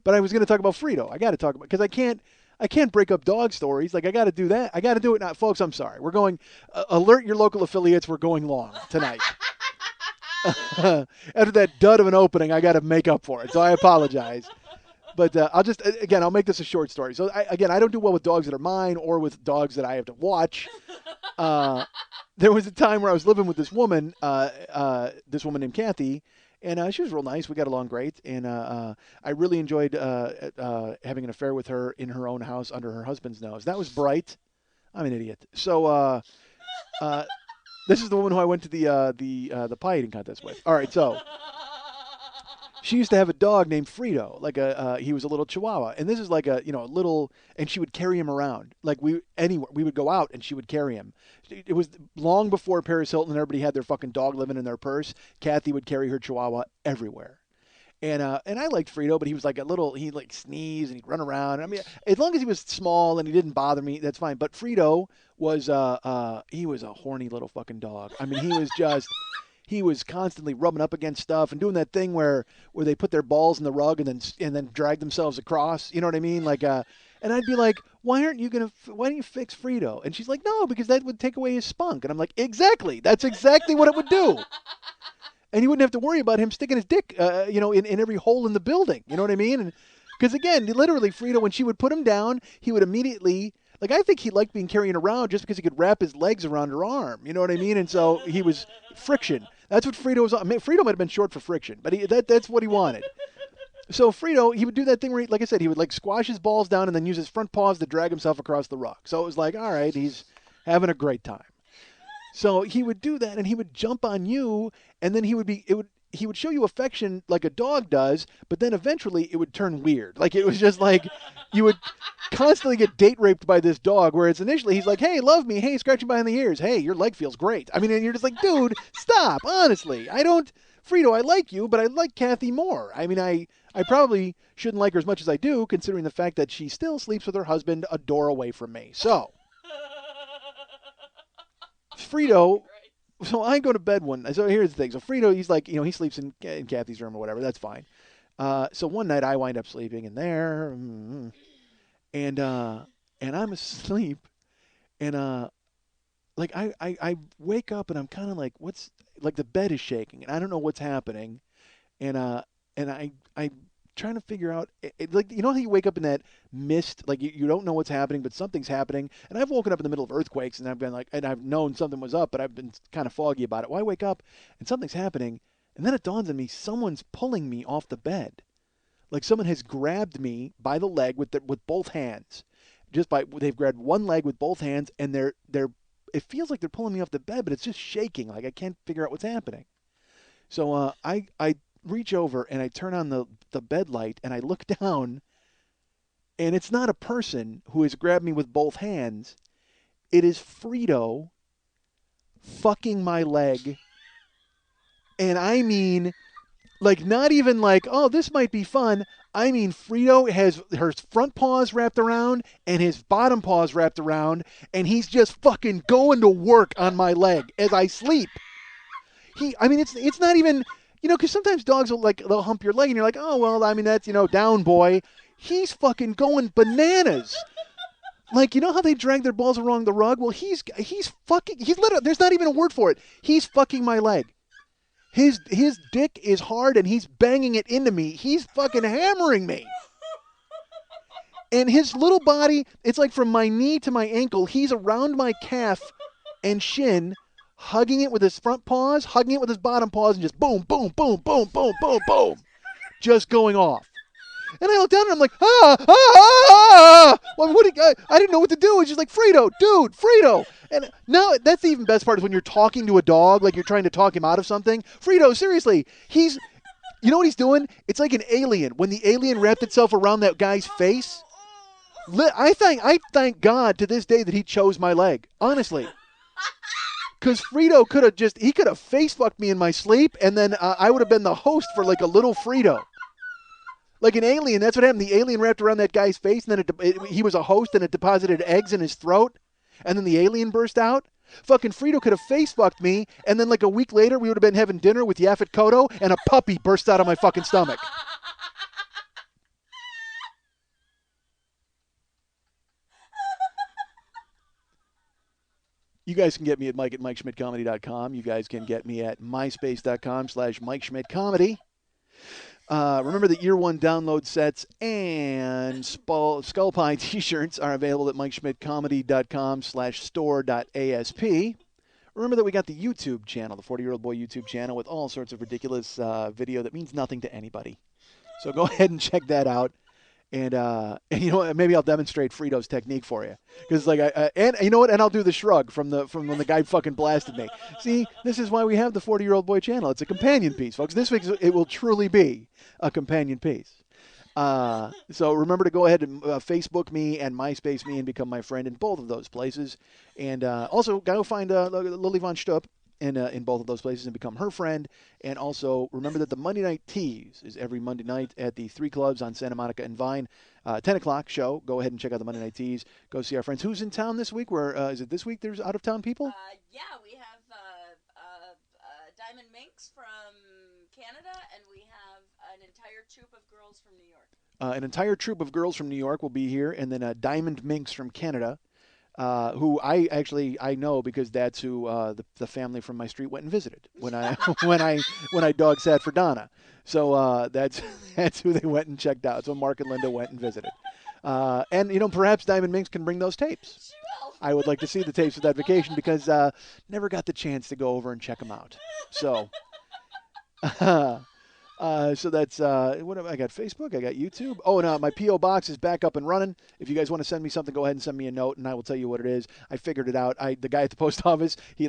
But I was going to talk about Frito. I got to talk about because I can't break up dog stories. Like I got to do that. I got to do it now, folks. I'm sorry. We're going. Alert your local affiliates. We're going long tonight. After that dud of an opening, I got to make up for it. So I apologize. But I'll make this a short story. So I don't do well with dogs that are mine or with dogs that I have to watch. There was a time where I was living with this woman named Kathy, and she was real nice. We got along great, and I really enjoyed having an affair with her in her own house under her husband's nose. That was bright. I'm an idiot. So this is the woman who I went to the pie eating contest with. All right, so she used to have a dog named Frito, like he was a little Chihuahua, and this is like a little, and she would carry him around like we would go out and she would carry him. It was long before Paris Hilton and everybody had their fucking dog living in their purse. Kathy would carry her Chihuahua everywhere, And I liked Frito, but he was like a little. He like sneeze and he'd run around. I mean, as long as he was small and he didn't bother me, that's fine. But Frito was he was a horny little fucking dog. I mean, he was constantly rubbing up against stuff and doing that thing where they put their balls in the rug and then drag themselves across. You know what I mean? Like and I'd be like, why don't you fix Frito? And she's like, no, because that would take away his spunk. And I'm like, exactly. That's exactly what it would do. And you wouldn't have to worry about him sticking his dick, in every hole in the building. You know what I mean? And because again, literally, Frito, when she would put him down, he would immediately, like, I think he liked being carried around just because he could wrap his legs around her arm. You know what I mean? And so he was friction. That's what Frito was. I mean, Frito might have been short for friction, but that's what he wanted. So Frito, he would do that thing where, like I said, he would like squash his balls down and then use his front paws to drag himself across the rock. So it was like, all right, he's having a great time. So he would do that, and he would jump on you, and then he would show you affection like a dog does, but then eventually it would turn weird. Like it was just like you would constantly get date raped by this dog, where it's initially he's like, hey, love me, hey, scratch me behind the ears, hey, your leg feels great. I mean, and you're just like, dude, stop. Honestly, I don't, Frito, I like you, but I like Kathy more. I mean, I probably shouldn't like her as much as I do, considering the fact that she still sleeps with her husband a door away from me. So. Frito, so I go to bed one. So here's the thing. So Frito, he's like, he sleeps in Kathy's room or whatever. That's fine. So one night I wind up sleeping in there, and I'm asleep, and like I wake up and I'm kind of like, what's like the bed is shaking and I don't know what's happening, and I trying to figure out like how you wake up in that mist, like you don't know what's happening but something's happening. And I've woken up in the middle of earthquakes and I've been like, and I've known something was up, but I've been kind of foggy about it. Well, I wake up and something's happening, and then it dawns on me someone's pulling me off the bed. Like someone has grabbed me by the leg with both hands. They've grabbed one leg with both hands, and they're it feels like they're pulling me off the bed, but it's just shaking. Like I can't figure out what's happening. So I reach over and I turn on the bed light and I look down, and it's not a person who has grabbed me with both hands. It is Frito fucking my leg. And I mean, like, not even like, oh, this might be fun. I mean, Frito has her front paws wrapped around and his bottom paws wrapped around, and he's just fucking going to work on my leg as I sleep. I mean, it's not even, because sometimes dogs will they'll hump your leg and you're like, oh, well, I mean, that's, down boy. He's fucking going bananas. Like, how they drag their balls along the rug? Well, he's literally, there's not even a word for it. He's fucking my leg. His dick is hard and he's banging it into me. He's fucking hammering me. And his little body, it's like from my knee to my ankle, he's around my calf and shin, hugging it with his front paws, hugging it with his bottom paws, and just boom, boom, boom, boom, boom, boom, boom, just going off. And I look down and I'm like, Well, I didn't know what to do. It's just like, Frito, dude, Frito. And now that's the even best part is when you're talking to a dog, like you're trying to talk him out of something. Frito, seriously, you know what he's doing? It's like an alien. When the alien wrapped itself around that guy's face, I thank God to this day that he chose my leg, honestly. Because Frito could have face fucked me in my sleep, and then I would have been the host for like a little Frito. Like an alien, that's what happened. The alien wrapped around that guy's face, and then he was a host, and it deposited eggs in his throat, and then the alien burst out. Fucking Frito could have face fucked me, and then like a week later, we would have been having dinner with Yaphet Kotto, and a puppy burst out of my fucking stomach. You guys can get me at Mike at MikeSchmidtComedy.com. You guys can get me at MySpace.com/MikeSchmidtComedy. Remember the Year One download sets and Skull Pie t-shirts are available at MikeSchmidtComedy.com/store.asp. Remember that we got the YouTube channel, the 40-Year-Old Boy YouTube channel, with all sorts of ridiculous video that means nothing to anybody. So go ahead and check that out. And you know what? Maybe I'll demonstrate Frito's technique for you, because like and you know what? And I'll do the shrug from when the guy fucking blasted me. See, this is why we have the 40-Year-Old Boy channel. It's a companion piece, folks. This week it will truly be a companion piece. So remember to go ahead and Facebook me and MySpace me and become my friend in both of those places. And also go find Lily Von Stupp in both of those places and become her friend. And also remember that the Monday Night Tease is every Monday night at the 3 Clubs on Santa Monica and Vine. 10 o'clock show. Go ahead and check out the Monday Night Tease. Go see our friends. Who's in town this week? Where is it this week? There's out-of-town people? Yeah, we have Diamond Minx from Canada, and we have an entire troop of girls from New York. An entire troop of girls from New York will be here, and then Diamond Minx from Canada. Who I know because that's who the family from my street went and visited when I when I dog sat for Donna. So that's who they went and checked out. So Mark and Linda went and visited. And perhaps Diamond Minx can bring those tapes. She will. I would like to see the tapes of that vacation because never got the chance to go over and check them out. So. So that's what have I got? Facebook, I got YouTube. Oh, and my PO box is back up and running. If you guys want to send me something, go ahead and send me a note, and I will tell you what it is. I figured it out. The guy at the post office, he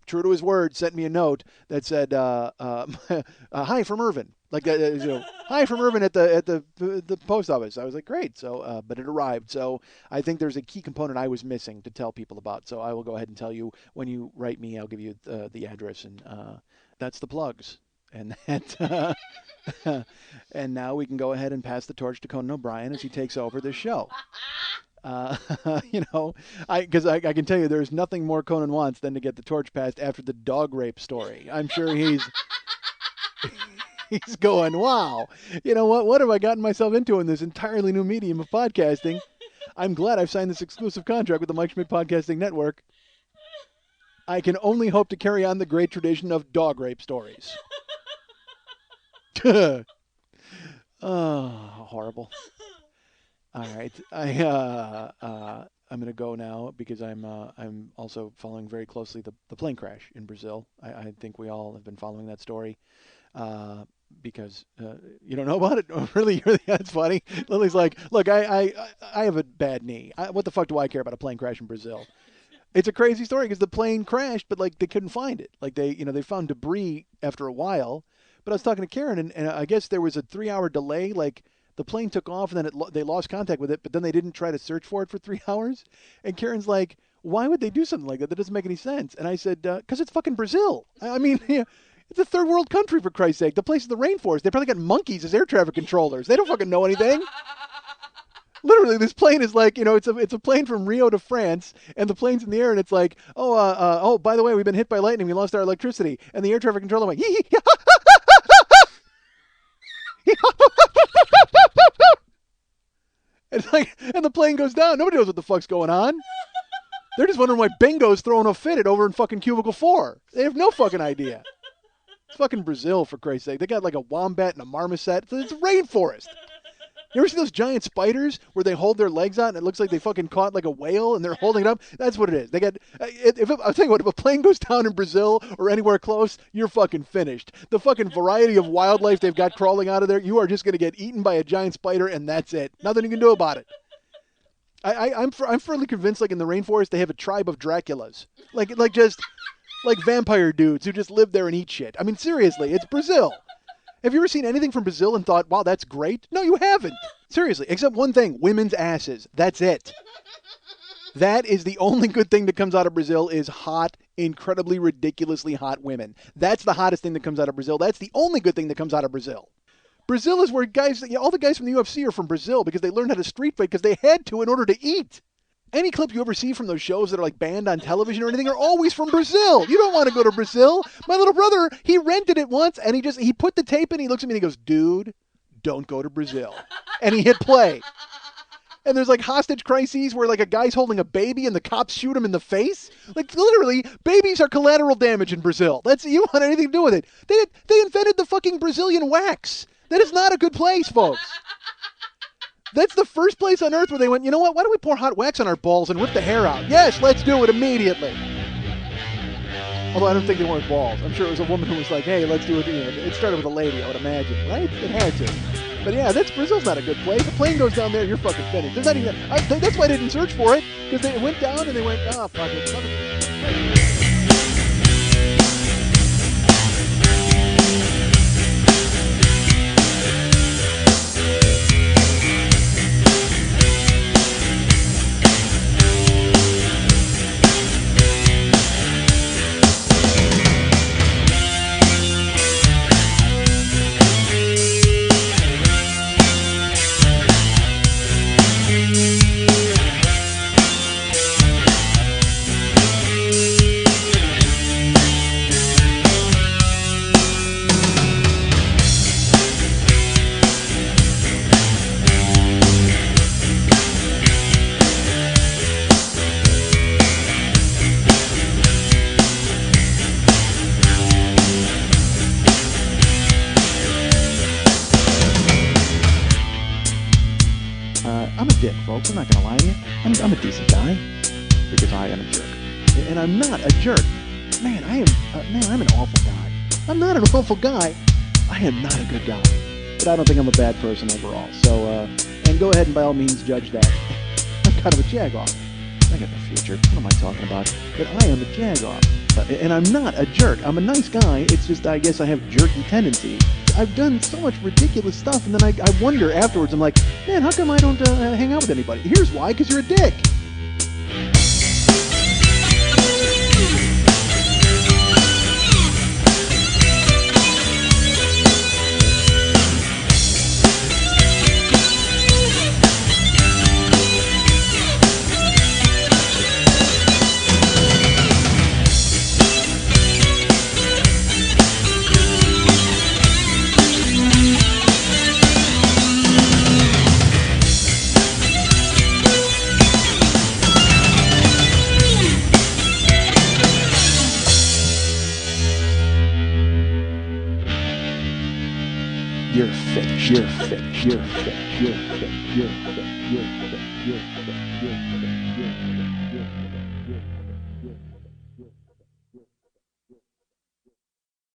true to his word, sent me a note that said, "Hi from Irvin." Like that, hi from Irvin at the post office. I was like, great. So, but it arrived. So I think there's a key component I was missing to tell people about. So I will go ahead and tell you when you write me. I'll give you the address, and that's the plugs. And that, and now we can go ahead and pass the torch to Conan O'Brien as he takes over the show. Because I can tell you there's nothing more Conan wants than to get the torch passed after the dog rape story. I'm sure he's going, wow, you know what have I gotten myself into in this entirely new medium of podcasting? I'm glad I've signed this exclusive contract with the Mike Schmidt Podcasting Network. I can only hope to carry on the great tradition of dog rape stories. Oh, horrible. All right, I'm going to go now because I'm also following very closely the plane crash in Brazil. I think we all have been following that story because you don't know about it. Really, that's funny. Lily's like, look, I have a bad knee. What the fuck do I care about a plane crash in Brazil? It's a crazy story because the plane crashed, but like they couldn't find it. Like they found debris after a while. But I was talking to Karen, and I guess there was a 3-hour delay. Like the plane took off, and then they lost contact with it, but then they didn't try to search for it for 3 hours. And Karen's like, why would they do something like that? That doesn't make any sense. And I said, because it's fucking Brazil. I mean, it's a third world country, for Christ's sake. The place is the rainforest. They probably got monkeys as air traffic controllers. They don't fucking know anything. Literally, this plane is like, it's a plane from Rio to France, and the plane's in the air, and it's like, by the way, we've been hit by lightning, we lost our electricity, and the air traffic controller went, and the plane goes down. Nobody knows what the fuck's going on. They're just wondering why Bingo's throwing a fit over in fucking cubicle 4. They have no fucking idea. It's fucking Brazil, for Christ's sake. They got like a wombat and a marmoset. It's a rainforest. You ever see those giant spiders where they hold their legs out and it looks like they fucking caught like a whale and they're holding it up? That's what it is. They got. I'll tell you what. If a plane goes down in Brazil or anywhere close, you're fucking finished. The fucking variety of wildlife they've got crawling out of there, you are just gonna get eaten by a giant spider and that's it. Nothing you can do about it. I'm fairly convinced, like in the rainforest, they have a tribe of Draculas, like vampire dudes who just live there and eat shit. I mean, seriously, it's Brazil. Have you ever seen anything from Brazil and thought, wow, that's great? No, you haven't. Seriously, except one thing, women's asses. That's it. That is the only good thing that comes out of Brazil is hot, incredibly, ridiculously hot women. That's the hottest thing that comes out of Brazil. That's the only good thing that comes out of Brazil. Brazil is where all the guys from the UFC are from Brazil because they learned how to street fight because they had to in order to eat. Any clips you ever see from those shows that are like banned on television or anything are always from Brazil. You don't want to go to Brazil. My little brother, he rented it once and he put the tape in. He looks at me and he goes, dude, don't go to Brazil. And he hit play. And there's like hostage crises where like a guy's holding a baby and the cops shoot him in the face. Like literally, babies are collateral damage in Brazil. You don't want anything to do with it. They invented the fucking Brazilian wax. That is not a good place, folks. That's the first place on earth where they went, you know what, why don't we pour hot wax on our balls and whip the hair out? Yes, let's do it immediately. Although I don't think they weren't balls. I'm sure it was a woman who was like, hey, let's do it. It started with a lady, I would imagine, right? It had to. But yeah, Brazil's not a good place. The plane goes down there, you're fucking finished. There's not even, that's why I didn't search for it, because they went down and they went, oh, fuck it. dick, folks. I'm not gonna lie to you. I'm a decent guy because I am a jerk, and I'm not a jerk. Man, I'm an awful guy. I'm not an awful guy. I am not a good guy, but I don't think I'm a bad person overall. So, and go ahead and by all means judge that. I'm kind of a jagoff. I got no future. What am I talking about? But I am a jagoff. And I'm not a jerk. I'm a nice guy. It's just, I guess I have jerky tendencies. I've done so much ridiculous stuff, and then I wonder afterwards, I'm like, man, how come I don't hang out with anybody? Here's why, because you're a dick. You're finished. You're finished. You're finished. You're finished. You're finished. You're finished. You're finished.